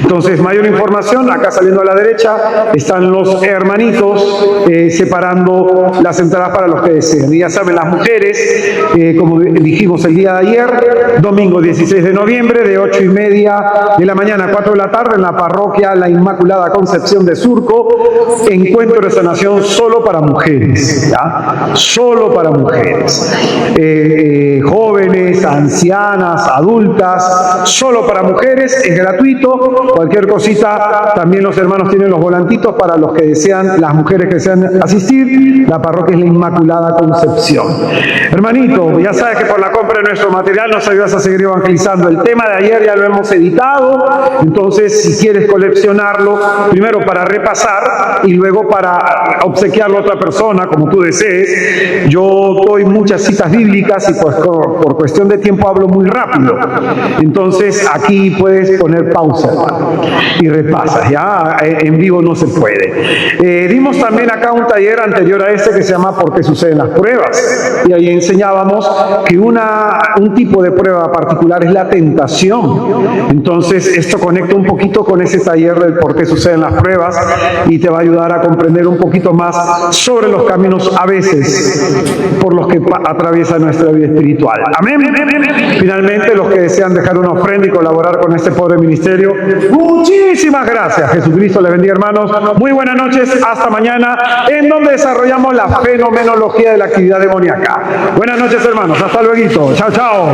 Entonces, mayor información, acá saliendo a la derecha están los hermanitos separando las entradas para los que deseen. Y ya saben, las mujeres, como dijimos el día de ayer, domingo 16 de noviembre, de 8:30 de la mañana a 4 de la tarde, en la parroquia La Inmaculada Concepción de Surco, encuentro de sanación solo para mujeres, ¿ya? Solo para mujeres. Jóvenes, ancianas, adultas, solo para mujeres, es gratuito. Cualquier cosita, también los hermanos tienen los volantitos para los que desean, las mujeres que desean asistir. La parroquia es La Inmaculada Concepción. Hermanito, ya sabes que por la compra de nuestro material nos ayudas a seguir evangelizando. El tema de ayer ya lo hemos editado, entonces si quieres coleccionarlo, primero para repasar y luego para obsequiarlo a otra persona, como tú desees. Yo doy muchas citas bíblicas y pues por cuestión de tiempo hablo muy rápido. Entonces aquí puedes poner pausa y repasas, ya en vivo no se puede. Dimos también acá un taller anterior a este que se llama ¿Por qué suceden las pruebas? Y ahí enseñábamos que un tipo de prueba particular es la tentación. Entonces esto conecta un poquito con ese taller del por qué suceden las pruebas y te va a ayudar a comprender un poquito más sobre los caminos a veces por los que atraviesa nuestra vida espiritual. Amén. Finalmente, los que desean dejar una ofrenda y colaborar con este pobre ministerio, muchísimas gracias. Jesucristo les bendiga, hermanos. Muy buenas noches, hasta mañana, en donde desarrollamos la fenomenología de la actividad demoníaca. Buenas noches, hermanos, hasta luego. Chao, chao.